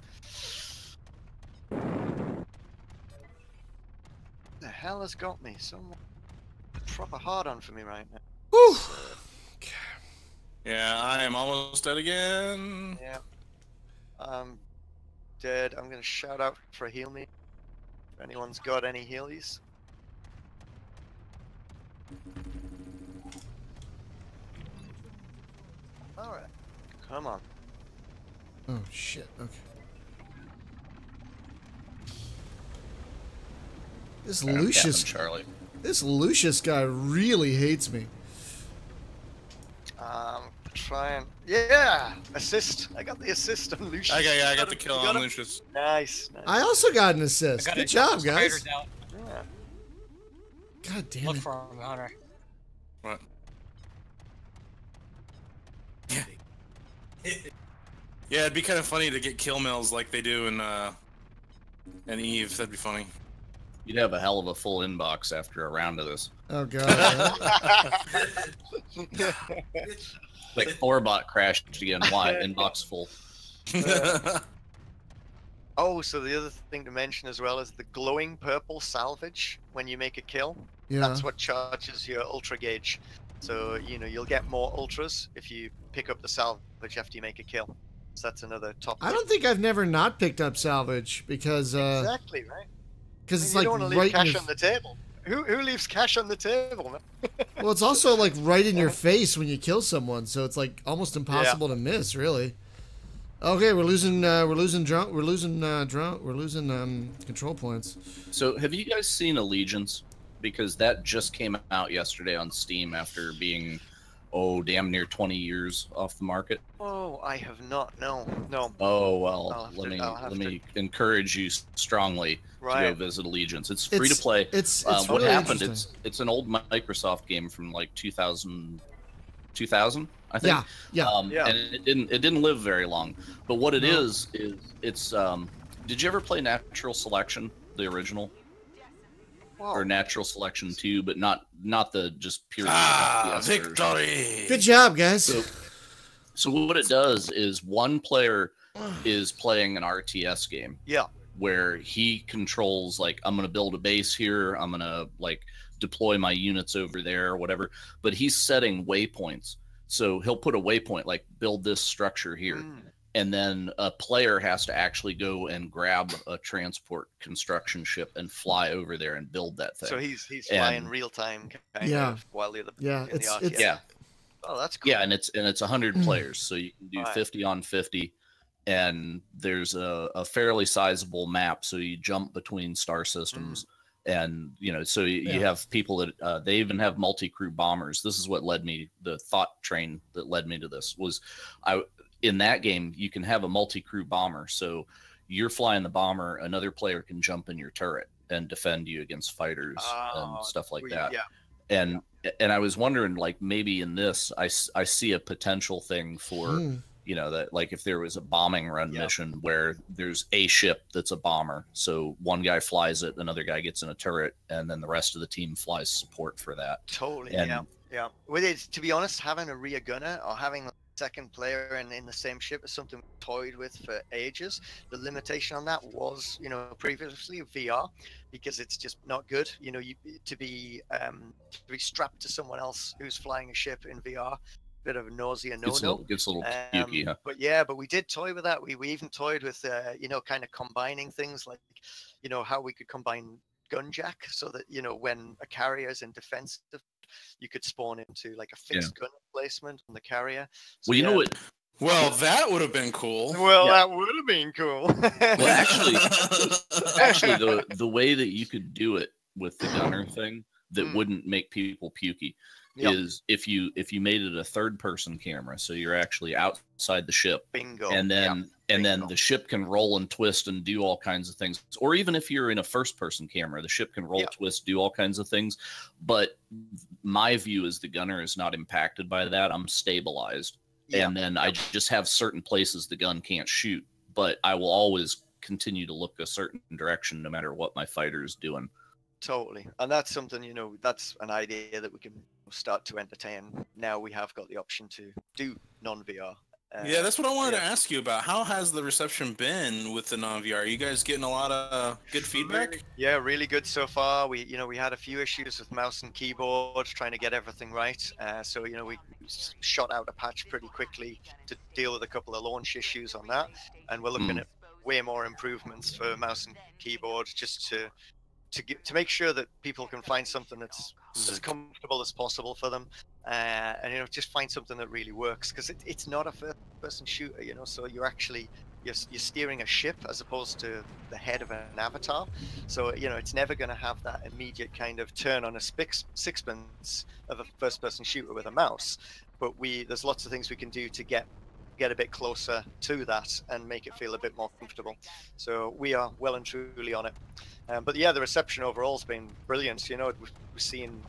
The hell has got me? Someone proper hard on for me right now. Whew. Yeah, I am almost dead again. Yeah. I'm dead. I'm gonna shout out for a heal me. If anyone's got any healies. Alright. Come on. Oh shit. Okay. This Lucius, Charlie. this Lucius guy really hates me. Trying. Yeah! Assist. I got the assist on Lucius. I got the kill You got on him? Lucius. Nice. Nice. I also got an assist. I got Good a job, couple guys. spiders out. Yeah. God damn Look it. for him, Hunter. What? Yeah, it'd be kind of funny to get kill mills like they do in Eve. That'd be funny. You'd have a hell of a full inbox after a round of this. Oh god. Like Thorbot crashed again. Why? Inbox full. Oh, so the other thing to mention as well is the glowing purple salvage when you make a kill. Yeah. That's what charges your ultra gauge. So, you'll get more ultras if you pick up the salvage after you make a kill. So that's another top I don't think I've never not picked up salvage because exactly, right? because it's You like don't want to right leave in cash your, on the table. Who leaves cash on the table, man? well, it's also like right in your face when you kill someone, so it's like almost impossible to miss, really. Okay, we're losing control points. So, have you guys seen Allegiance? Because that just came out yesterday on Steam after being, damn near 20 years off the market. Oh, I have not. No. Oh well, I'll let me encourage you strongly to Right. go visit Allegiance. It's free to play. It's What really happened? interesting. It's an old Microsoft game from like 2000, I think. Yeah. Yeah. And it didn't live very long. But what it is it's did you ever play Natural Selection, the original? Whoa. Or Natural Selection 2, but not the just pure FPS version. Victory! Good job, guys. So what it does is one player is playing an RTS game. Yeah. Where he controls, like, I'm going to build a base here, I'm going to, like, deploy my units over there or whatever, but he's setting waypoints. So he'll put a waypoint, like, build this structure here. And then a player has to actually go and grab a transport construction ship and fly over there and build that thing. So he's flying real time kind of while the other in the RTS. Yeah. Oh, that's cool. Yeah, and it's 100 players, so you can do 50 on 50, and there's a fairly sizable map, so you jump between star systems, and so you have people that they even have multi-crew bombers. This is what led me, the thought train that led me to this was, in that game you can have a multi-crew bomber, so you're flying the bomber, another player can jump in your turret and defend you against fighters and stuff like that. Yeah. And I was wondering, like, maybe in this, I see a potential thing for, that, like, if there was a bombing run mission where there's a ship that's a bomber, so one guy flies it, another guy gets in a turret, and then the rest of the team flies support for that. Totally. And, yeah. With it, to be honest, having a rear gunner or having a second player and in the same ship is something we've toyed with for ages. The limitation on that was, previously VR, because it's just not good. To be strapped to someone else who's flying a ship in VR, bit of a nausea no-no. Gets a little pukey, huh? But we did toy with that. We even toyed with kind of combining things like, how we could combine gun jack so that when a carrier is in defensive, you could spawn into like a fixed gun placement on the carrier. So, Well, Well, that would have been cool. Well, Yeah. that would have been cool. Well, actually, the way that you could do it with the gunner thing that wouldn't make people pukey Yep. is if you made it a third-person camera, so you're actually outside the ship, Bingo. and then Bingo. the ship can roll and twist and do all kinds of things. Or even if you're in a first-person camera, the ship can roll, twist, do all kinds of things. But my view is the gunner is not impacted by that. I'm stabilized. And then I just have certain places the gun can't shoot, but I will always continue to look a certain direction no matter what my fighter is doing. Totally. And that's something, that's an idea that we can start to entertain. Now we have got the option to do non-VR. Yeah, that's what I wanted to ask you about. How has the reception been with the non-VR? Are you guys getting a lot of good feedback? Yeah, really good so far. We had a few issues with mouse and keyboard trying to get everything right. So we shot out a patch pretty quickly to deal with a couple of launch issues on that, and we're looking at way more improvements for mouse and keyboard just to make sure that people can find something that's as comfortable as possible for them, and just find something that really works, because it's not a first-person shooter, so you're steering a ship as opposed to the head of an avatar, so it's never going to have that immediate kind of turn on a sixpence of a first-person shooter with a mouse, but there's lots of things we can do to get a bit closer to that and make it feel a bit more comfortable. So we are well and truly on it. But yeah, the reception overall has been brilliant. We're seeing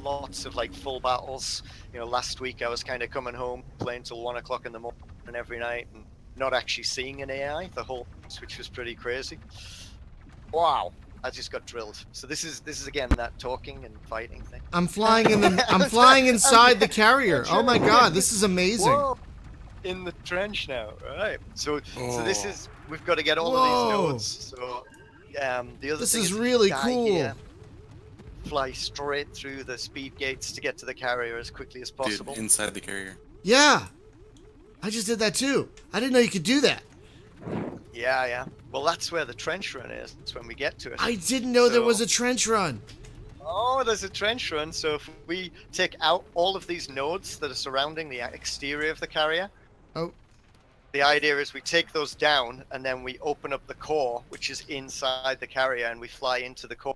lots of full battles. Last week I was kind of coming home playing till 1 o'clock in the morning every night and not actually seeing an AI which was pretty crazy. Wow, I just got drilled. So this is again that talking and fighting thing. I'm flying inside the carrier. Oh my god, this is amazing. Whoa. In the trench now, right? So this is, we've got to get all of these nodes. So the other this thing is really cool. Here, fly straight through the speed gates to get to the carrier as quickly as possible. Dude, inside the carrier. Yeah, I just did that too. I didn't know you could do that. Yeah. Well, that's where the trench run is. That's when we get to it. I didn't know there was a trench run. Oh, there's a trench run. So if we take out all of these nodes that are surrounding the exterior of the carrier. Oh. The idea is we take those down and then we open up the core, which is inside the carrier, and we fly into the core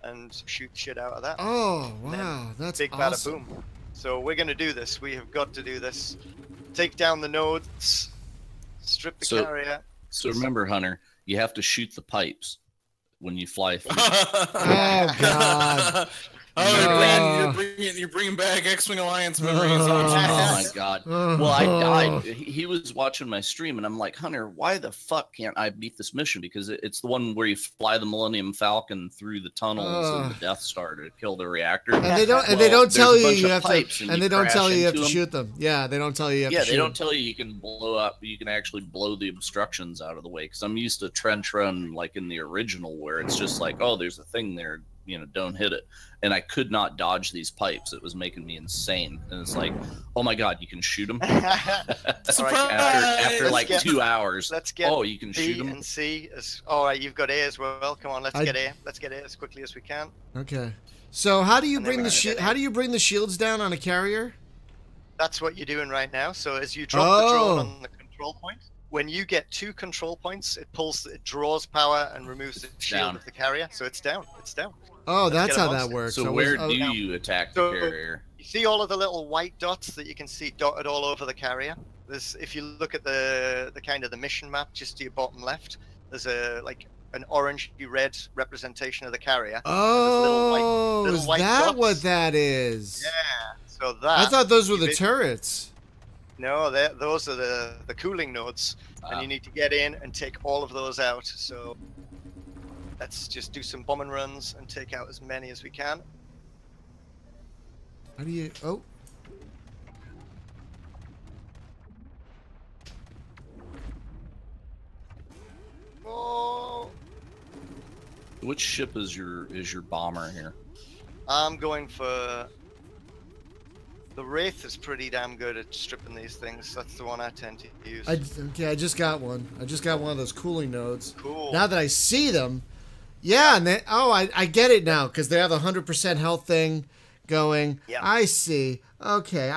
and shoot shit out of that. Oh, wow. That's big awesome. Bada boom. So we're going to do this. We have got to do this. Take down the nodes, strip the carrier. So remember, Hunter, you have to shoot the pipes when you fly through. Oh, God. You're bringing back X-Wing Alliance memories. Oh my god. Well, I died. He was watching my stream, and I'm like, Hunter, why the fuck can't I beat this mission? Because it's the one where you fly the Millennium Falcon through the tunnels of the Death Star to kill the reactor. And they don't tell you you have to. And they don't tell you have to shoot them. Yeah, they don't tell you you have to shoot. Yeah, they don't tell you you can blow up. You can actually blow the obstructions out of the way. Because I'm used to trench run like in the original, where it's just like, oh, there's a thing there. Don't hit it. And I could not dodge these pipes. It was making me insane. And it's like, oh my god, you can shoot them. after like 2 hours. Let's get you can shoot them. And C. All right, you've got A as well. Come on, let's get A. Let's get A as quickly as we can. Okay. So how do you bring the shields down on a carrier? That's what you're doing right now. So as you drop the drone on the control point, when you get 2 control points, it draws power and removes the shield of the carrier. So it's down. It's down. Oh, that's how that works. So where do you attack the carrier? You see all of the little white dots that you can see dotted all over the carrier? If you look at the kind of the mission map just to your bottom left, there's an orangey red representation of the carrier. Oh, is that what that is? Yeah. So that. I thought those were the turrets. No, those are the cooling nodes, and you need to get in and take all of those out. So let's just do some bombing runs and take out as many as we can. How do you... Oh. Oh. Which ship is your bomber here? I'm going for... The Wraith is pretty damn good at stripping these things. That's the one I tend to use. I just got one. I just got one of those cooling nodes. Cool. Now that I see them, yeah, and I get it now because they have a 100% health thing going. Yeah. I see. Okay,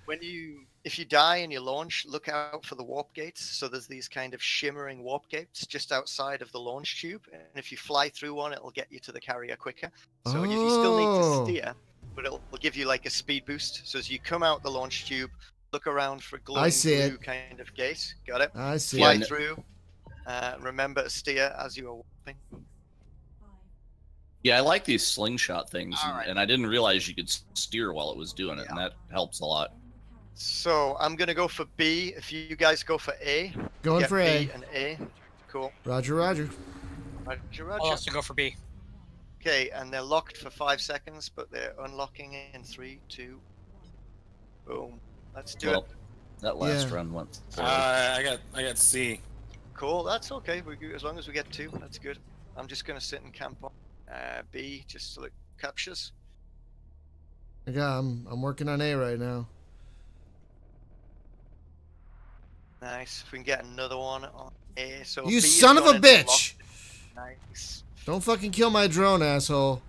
when if you die and you launch, look out for the warp gates. So there's these kind of shimmering warp gates just outside of the launch tube. And if you fly through one, it'll get you to the carrier quicker. So you still need to steer, but it'll give you like a speed boost. So as you come out the launch tube, look around for a glowing blue kind of gate. Got it? I see Fly it. through. Remember to steer as you are warping. Yeah, I like these slingshot things, Alright. and I didn't realize you could steer while it was doing it, and that helps a lot. So I'm gonna go for B. If you guys go for A, Going get for B A. and A. Cool. Roger, Roger. Roger, I'll Roger. also go for B. Okay, and they're locked for 5 seconds, but they're unlocking in 3, 2. Boom. Let's do it. That last Yeah. run went. I got C. Cool. That's okay. As long as we get 2, that's good. I'm just gonna sit and camp on B just so it captures. I'm working on A right now. Nice. If we can get another one on A. So You B is son of a gone into bitch! lock. Nice. Don't fucking kill my drone, asshole.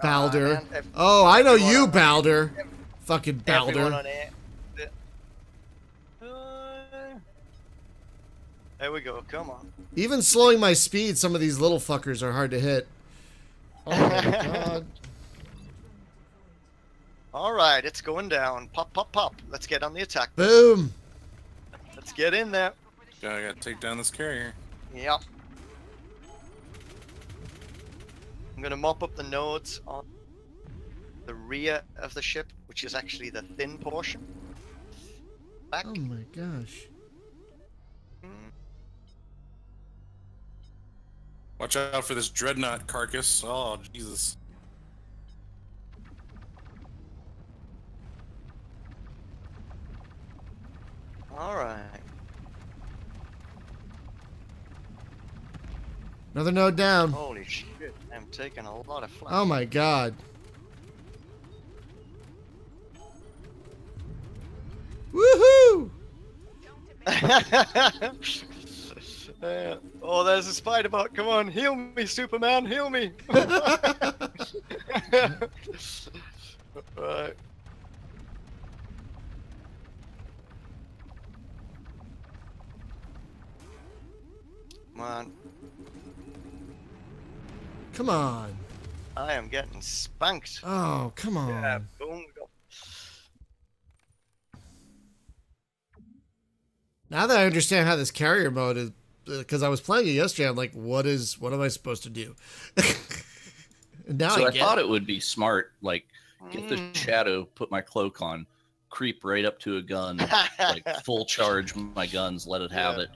Balder. Man, Oh, I know everyone you, on- Balder. Fucking Everyone Balder. on A. There we go. Come on. Even slowing my speed, some of these little fuckers are hard to hit. Oh my god. All right, it's going down. Pop, pop, pop. Let's get on the attack. Boom. Let's get in there. I gotta take down this carrier. Yep. I'm gonna mop up the nodes on the rear of the ship, which is actually the thin portion. Back. Oh my gosh. Watch out for this dreadnought carcass. Oh, Jesus. All right. Another node down. Holy shit! I'm taking a lot of flash. Oh my god. Woohoo! Oh, there's a spider bot. Come on, heal me, Superman, heal me. Right. Come on. Come on. I am getting spanked. Oh, come on. Yeah, boom. Go. Now that I understand how this carrier mode is, because I was playing it yesterday, I'm like, what am I supposed to do? And now So I get thought it. it would be smart, like, get the shadow, put my cloak on, creep right up to a gun, like full charge my guns, let it have it,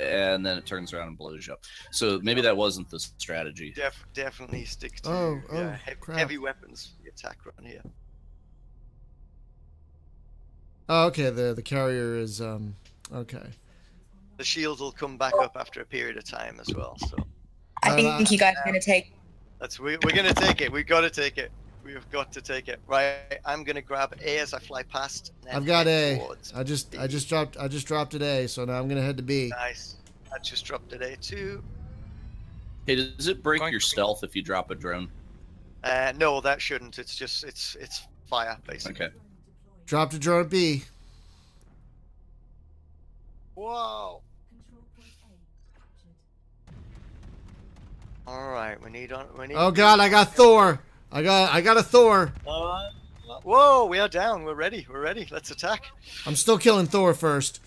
and then it turns around and blows you up. So maybe that wasn't the strategy. Definitely stick to Oh, crap. heavy weapons for the attack run here. Oh, okay. The carrier is okay. The shields will come back up after a period of time as well. So I think you guys are going to take... we're gonna take it. We've got to take it. We've got to take it. Right. I'm gonna grab A as I fly past. And then I've got head A. towards I just B. dropped it A, so now I'm gonna head to B. Nice. I just dropped it A too. Hey, does it break Going your for- stealth if you drop a drone? No, that shouldn't. It's just it's fire basically. Okay. Dropped a drone at B. Whoa. All right, we need. Oh god, I got Thor. I got a Thor. Whoa, we are down. We're ready. We're ready. Let's attack. I'm still killing Thor first.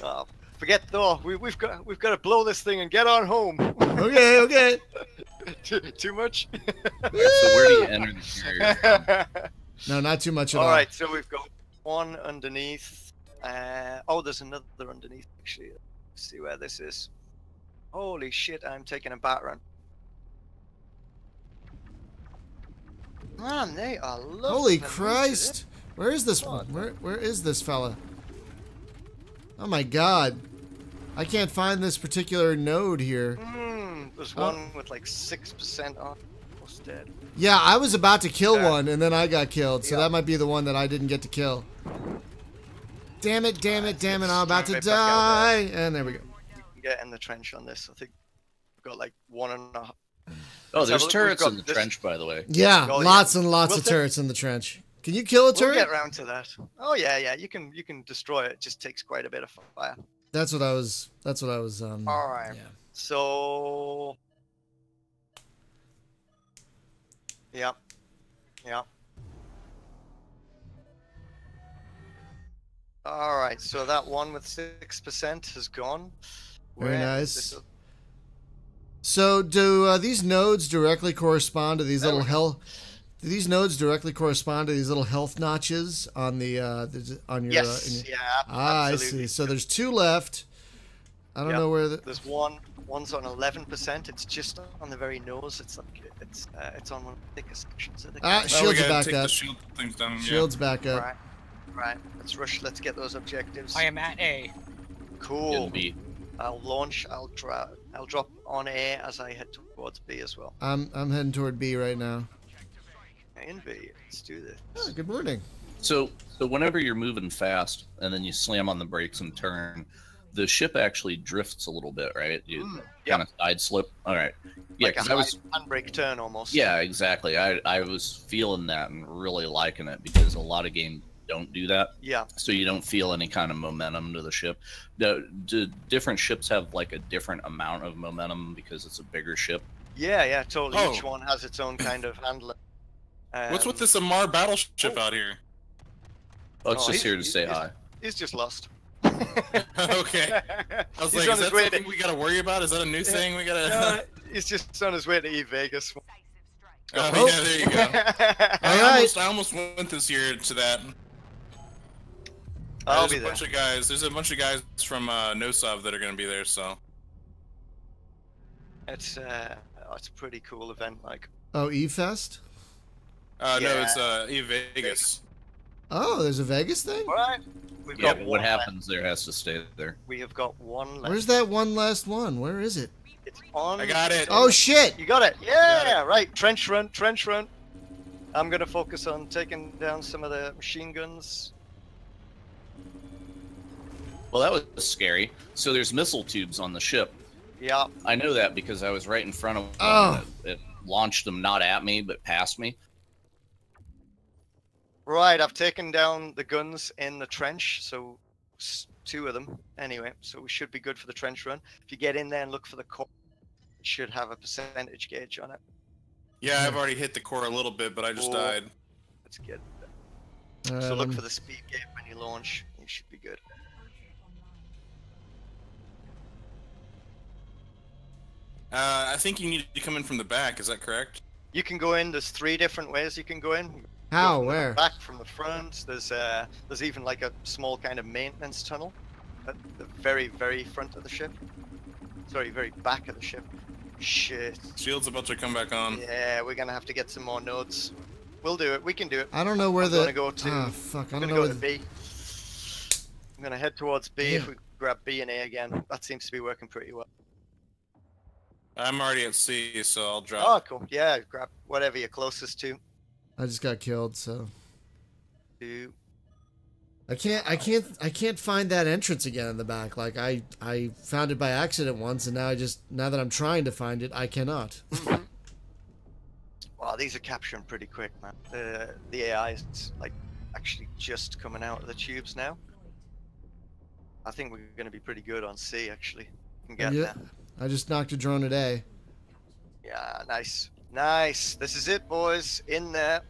Oh, forget Thor. We've got to blow this thing and get on home. Okay, okay. Too much. So where do you enter the carrier from? No, not too much at all. All right, so we've got one underneath. Oh, there's another underneath actually. Let's see where this is. Holy shit! I'm taking a bat run. Man, they are lovely. Holy Christ! Where is this one? Where is this fella? Oh my god. I can't find this particular node here. There's one with like 6% on. Almost dead. Yeah, I was about to kill Yeah. one and then I got killed, so Yeah. that might be the one that I didn't get to kill. Damn it, damn it, damn it, I'm about to Right back out die! And there we go. You can get in the trench on this. I think we've got like 1.5. Oh, Let's have there's a look. turrets We've in the got this- trench, by the way. Yeah, Oh, yeah. lots and lots We'll of take- turrets in the trench. Can you kill a We'll turret? get around to that. Oh yeah. You can destroy it. It just takes quite a bit of fire. That's what I was. All right. Yeah. So. Yep. All right. So that one with 6% has gone. Very Where is nice. this- So do these nodes directly correspond to these There little we go. health? Do these nodes directly correspond to these little health notches on the on your? Yes. Yeah. I Absolutely. see. So there's 2 left. I don't Yep. know where the. There's one's on 11%. It's just on the very nose. It's like it's on one of the thickest sections of the Ah, camera. we shields are gotta back take up. the shield things down. Shields back up. Right. Let's rush. Let's get those objectives. I am at A. Cool. Getting beat. I'll launch. I'll drop on A as I head towards B as well. I'm heading toward B right now. In B. Let's do this. Oh, good morning. So whenever you're moving fast and then you slam on the brakes and turn, the ship actually drifts a little bit, right? You kind of side slip. All right. Yeah, Like a because I was. handbrake turn almost. Yeah, exactly. I was feeling that and really liking it because a lot of games don't do that. Yeah. So you don't feel any kind of momentum to the ship. Do different ships have like a different amount of momentum because it's a bigger ship? Yeah. Totally. Oh. Each one has its own kind of handling. What's with this Amar battleship out here? Oh, it's Oh, just here to say hi. He's just lost. Okay. I was He's like, on is his that way something to- we gotta worry about? Is that a new thing we gotta? No, he's just on his way to Vegas. Oh, yeah, there you go. All I almost went this year to that. I'll There's be a there. bunch of guys. There's a bunch of guys from NoSov that are gonna be there. So It's a pretty cool event. Like, Oh, E-Fest? no, Yeah. it's Vegas. Oh, there's a Vegas thing? all right, we've Yeah, got but one what happens there has to stay there. We have got one left. Where's that one last one? Where is it? It's on. I got it. Oh, shit! You got it. Yeah, Got right. Trench run. I'm gonna focus on taking down some of the machine guns. Well, that was scary. So there's missile tubes on the ship. Yeah. I know that because I was right in front of one. Oh. It launched them not at me, but past me. Right. I've taken down the guns in the trench, so 2 of them. Anyway, so we should be good for the trench run. If you get in there and look for the core, it should have a percentage gauge on it. Yeah, I've already hit the core a little bit, but I just Oh. died. That's good. All So right, look for the speed gate when you launch. You should be good. I think you need to come in from the back. Is that correct? You can go in. There's 3 different ways you can go in. How? Go from Where? The back, from the front. There's even like a small kind of maintenance tunnel at the very, very front of the ship. Sorry, very back of the ship. Shit. Shield's about to come back on. Yeah, we're gonna have to get some more nodes. We'll do it. We can do it. I don't know where I'm the. gonna go to. Ah, fuck. I I'm don't gonna know go where to the. B. I'm gonna head towards B. Damn. If we grab B and A again, that seems to be working pretty well. I'm already at C, so I'll drop. Oh, cool. Yeah, grab whatever you're closest to. I just got killed, so. Do. I can't find that entrance again in the back. Like I found it by accident once, and now that I'm trying to find it, I cannot. Wow, these are capturing pretty quick, man. The AI is like actually just coming out of the tubes now. I think we're going to be pretty good on C, actually. We can get Yeah, there. I just knocked a drone a day. Yeah, nice. Nice. This is it, boys. In there.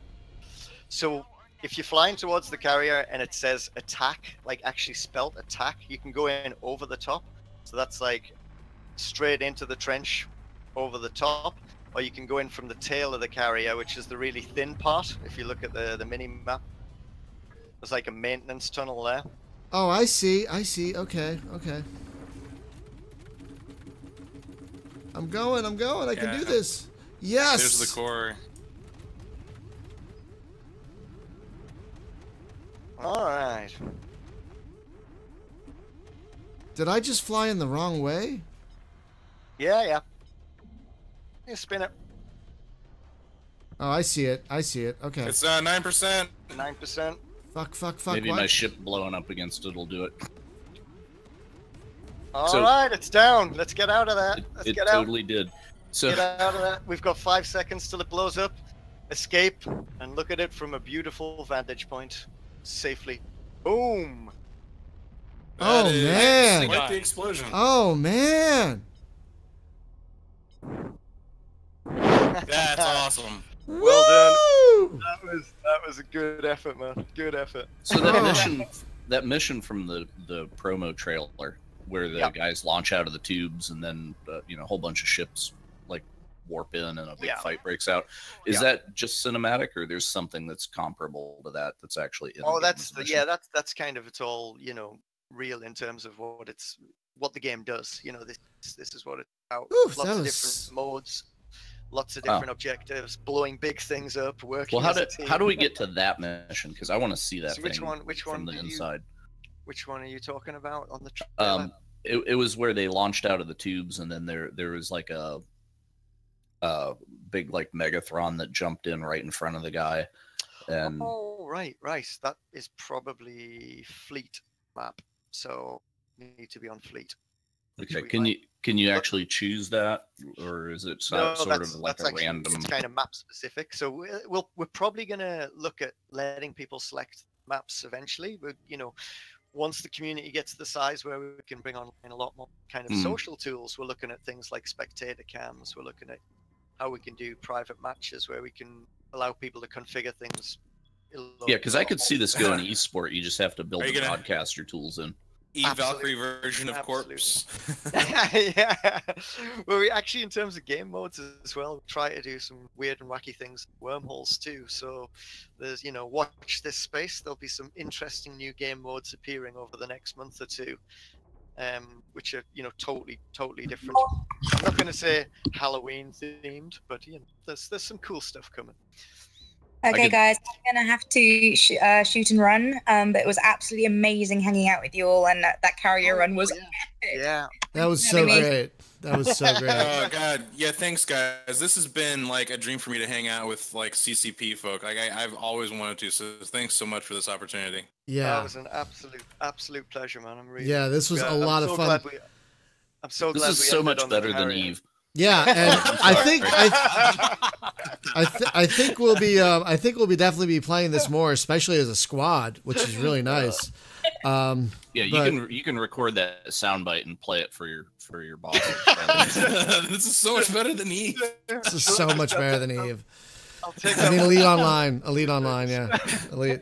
So, if you're flying towards the carrier and it says attack, like actually spelt attack, you can go in over the top. So that's like straight into the trench over the top. Or you can go in from the tail of the carrier, which is the really thin part. If you look at the mini map, there's like a maintenance tunnel there. Oh, I see. Okay. I'm going. I can do Yeah. this. Yes. There's the core. All right. Did I just fly in the wrong way? Yeah. You spin it. Oh, I see it. Okay. It's 9%. 9%. Fuck. Maybe what? my ship blowing up against it'll do it. All right, it's down. Let's get out of that. Let's It get totally did. So out. Get out of that. We've got 5 seconds till it blows up. escape and look at it from a beautiful vantage point safely. Boom! Oh, That is man. Like the explosion. Oh man. That's awesome. Well done. Woo! That was a good effort, man. Good effort. So that mission from the promo trailer, where the guys launch out of the tubes and then a whole bunch of ships like warp in and a big fight breaks out. Is that just cinematic, or there's something that's comparable to that that's actually in? Oh, that's that's kind of, it's all real in terms of what the game does. This is what it's about. Oof, Lots of different modes. Lots of different objectives, blowing big things up, working. Well, as a team. how do we get to that mission? Because I want to see that. So which one from the inside? Which one are you talking about on the trailer? It was where they launched out of the tubes, and then there was like a big like Megathron that jumped in right in front of the guy. And right. That is probably Fleet map. So you need to be on Fleet. Okay, can you actually choose that, or is it sort of like a random? It's kind of map specific. So we're probably gonna look at letting people select maps eventually. But once the community gets to the size where we can bring online a lot more kind of social tools, we're looking at things like spectator cams. We're looking at how we can do private matches where we can allow people to configure things. Yeah, because I could see this going esport. You just have to build the broadcaster tools in. Valkyrie version of Corpse. Yeah. Well, we actually, in terms of game modes as well, we try to do some weird and wacky things, wormholes too. So there's, watch this space. There'll be some interesting new game modes appearing over the next month or two, which are, totally different. I'm not going to say Halloween themed, but there's some cool stuff coming. Okay, guys, I'm going to have to shoot and run, but it was absolutely amazing hanging out with you all, and that carrier run was epic. Yeah. That was so great. That was so great. Oh, God. Yeah, thanks, guys. This has been, like, a dream for me to hang out with, like, CCP folk. Like, I've always wanted to, so thanks so much for this opportunity. Yeah. That was an absolute pleasure, man. This was a lot of fun. I'm so glad this is so much better than Eve. Yeah, and I think we'll be definitely be playing this more, especially as a squad, which is really nice. You can record that soundbite and play it for your boss. This is so much better than Eve. This is so much better than Eve. Elite Online, yeah, Elite.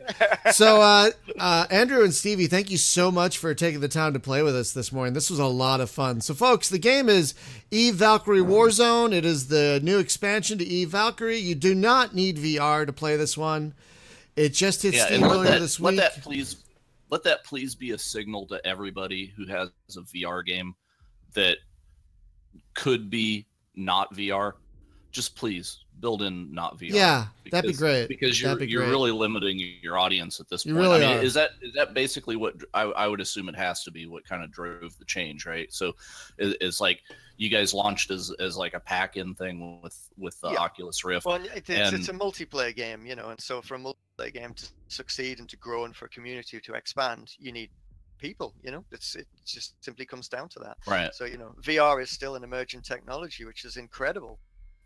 So, Andrew and Stevie, thank you so much for taking the time to play with us this morning. This was a lot of fun. So, folks, the game is Eve Valkyrie Warzone. It is the new expansion to Eve Valkyrie. You do not need VR to play this one. It just hit Steam earlier this week. Let that please be a signal to everybody who has a VR game that could be not VR. Just please build in not VR. Yeah, that'd be great. Because you're really limiting your audience at this point. Really are. Is that basically what I would assume it has to be? What kind of drove the change, right? So it's like you guys launched as like a pack-in thing with the Oculus Rift. Well, it's a multiplayer game, and so for a multiplayer game to succeed and to grow and for a community to expand, you need people. It just simply comes down to that. Right. So VR is still an emerging technology, which is incredible.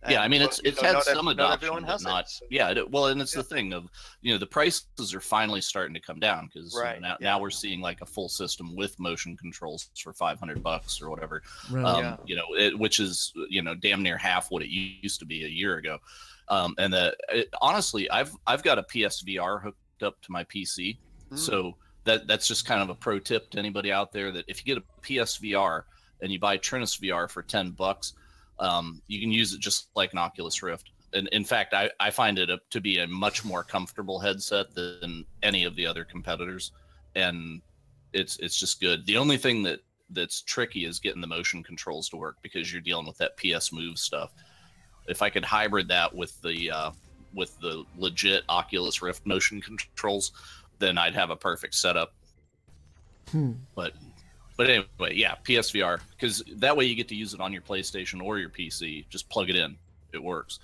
Yeah, I mean, it's had some adoption, everyone has not. So. Yeah, and it's the thing of the prices are finally starting to come down because now we're seeing like a full system with motion controls for $500 or whatever. Right. Which is damn near half what it used to be a year ago. Honestly, I've got a PSVR hooked up to my PC, so that's just kind of a pro tip to anybody out there that if you get a PSVR and you buy Trinus VR for $10. You can use it just like an Oculus Rift. And in fact, I find it to be a much more comfortable headset than any of the other competitors. And it's just good. The only thing that's tricky is getting the motion controls to work because you're dealing with that PS Move stuff. If I could hybrid that with the legit Oculus Rift motion controls, then I'd have a perfect setup. But anyway, yeah, PSVR, because that way you get to use it on your PlayStation or your PC. Just plug it in. It works.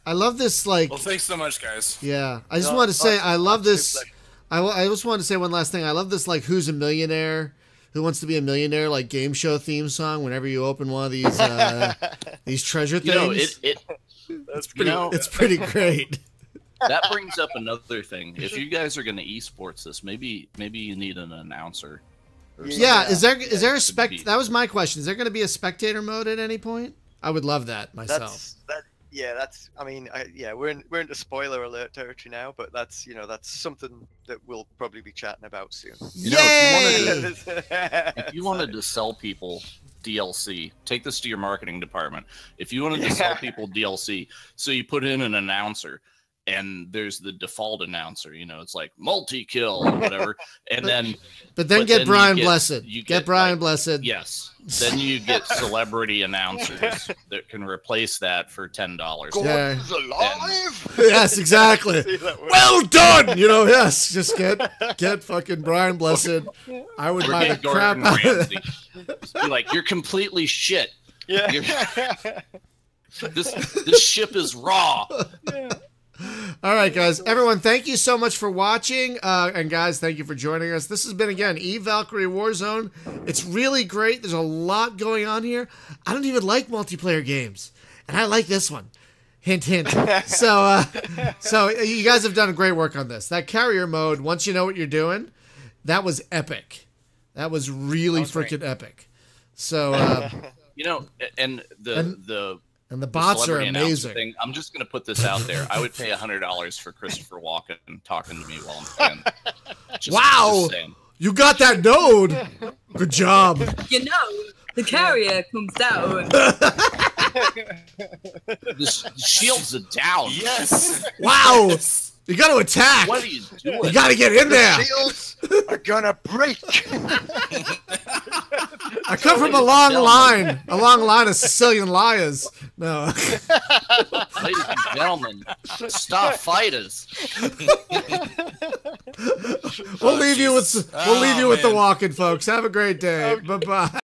I love this, like... Well, thanks so much, guys. Yeah. I just want to say, I love this... I just want to say one last thing. I love this, like, Who's a Millionaire? Who Wants to Be a Millionaire, like, game show theme song whenever you open one of these treasure things. That's pretty, it's pretty great. That brings up another thing. If you guys are going to esports this, maybe you need an announcer. Yeah, is there a that was my question. Is there going to be a spectator mode at any point? I would love that myself. That's. I mean, we're into spoiler alert territory now, but that's that's something that we'll probably be chatting about soon. If you wanted to sell people DLC, take this to your marketing department. If you wanted to sell people DLC, so you put in an announcer. And there's the default announcer, it's like multi-kill or whatever. And then, but then get Brian Blessed. You get Brian Blessed. Yes. Then you get celebrity announcers that can replace that for $10. Gordon's alive. Yes, exactly. Well done. Yes, just get fucking Brian Blessed. I would buy the crap out of it. Be like, you're completely shit. Yeah. This ship is raw. Yeah. All right, guys. Everyone, thank you so much for watching. And guys, thank you for joining us. This has been, again, Valkyrie Warzone. It's really great. There's a lot going on here. I don't even like multiplayer games. And I like this one. Hint, hint. So you guys have done great work on this. That carrier mode, once you know what you're doing, that was epic. That was really freaking epic. So, and the bots are amazing. Thing, I'm just going to put this out there. I would pay $100 for Christopher Walken talking to me while I'm playing. Wow! You got that node. Good job. The carrier comes down. The shields are down. Yes. Wow. Yes. You got to attack. What are you doing? You got to get in there. The shields are gonna break. I come from a long line of Sicilian liars. No. Ladies and gentlemen, stop fighters. We'll leave you with the walking, folks. Have a great day. Bye bye.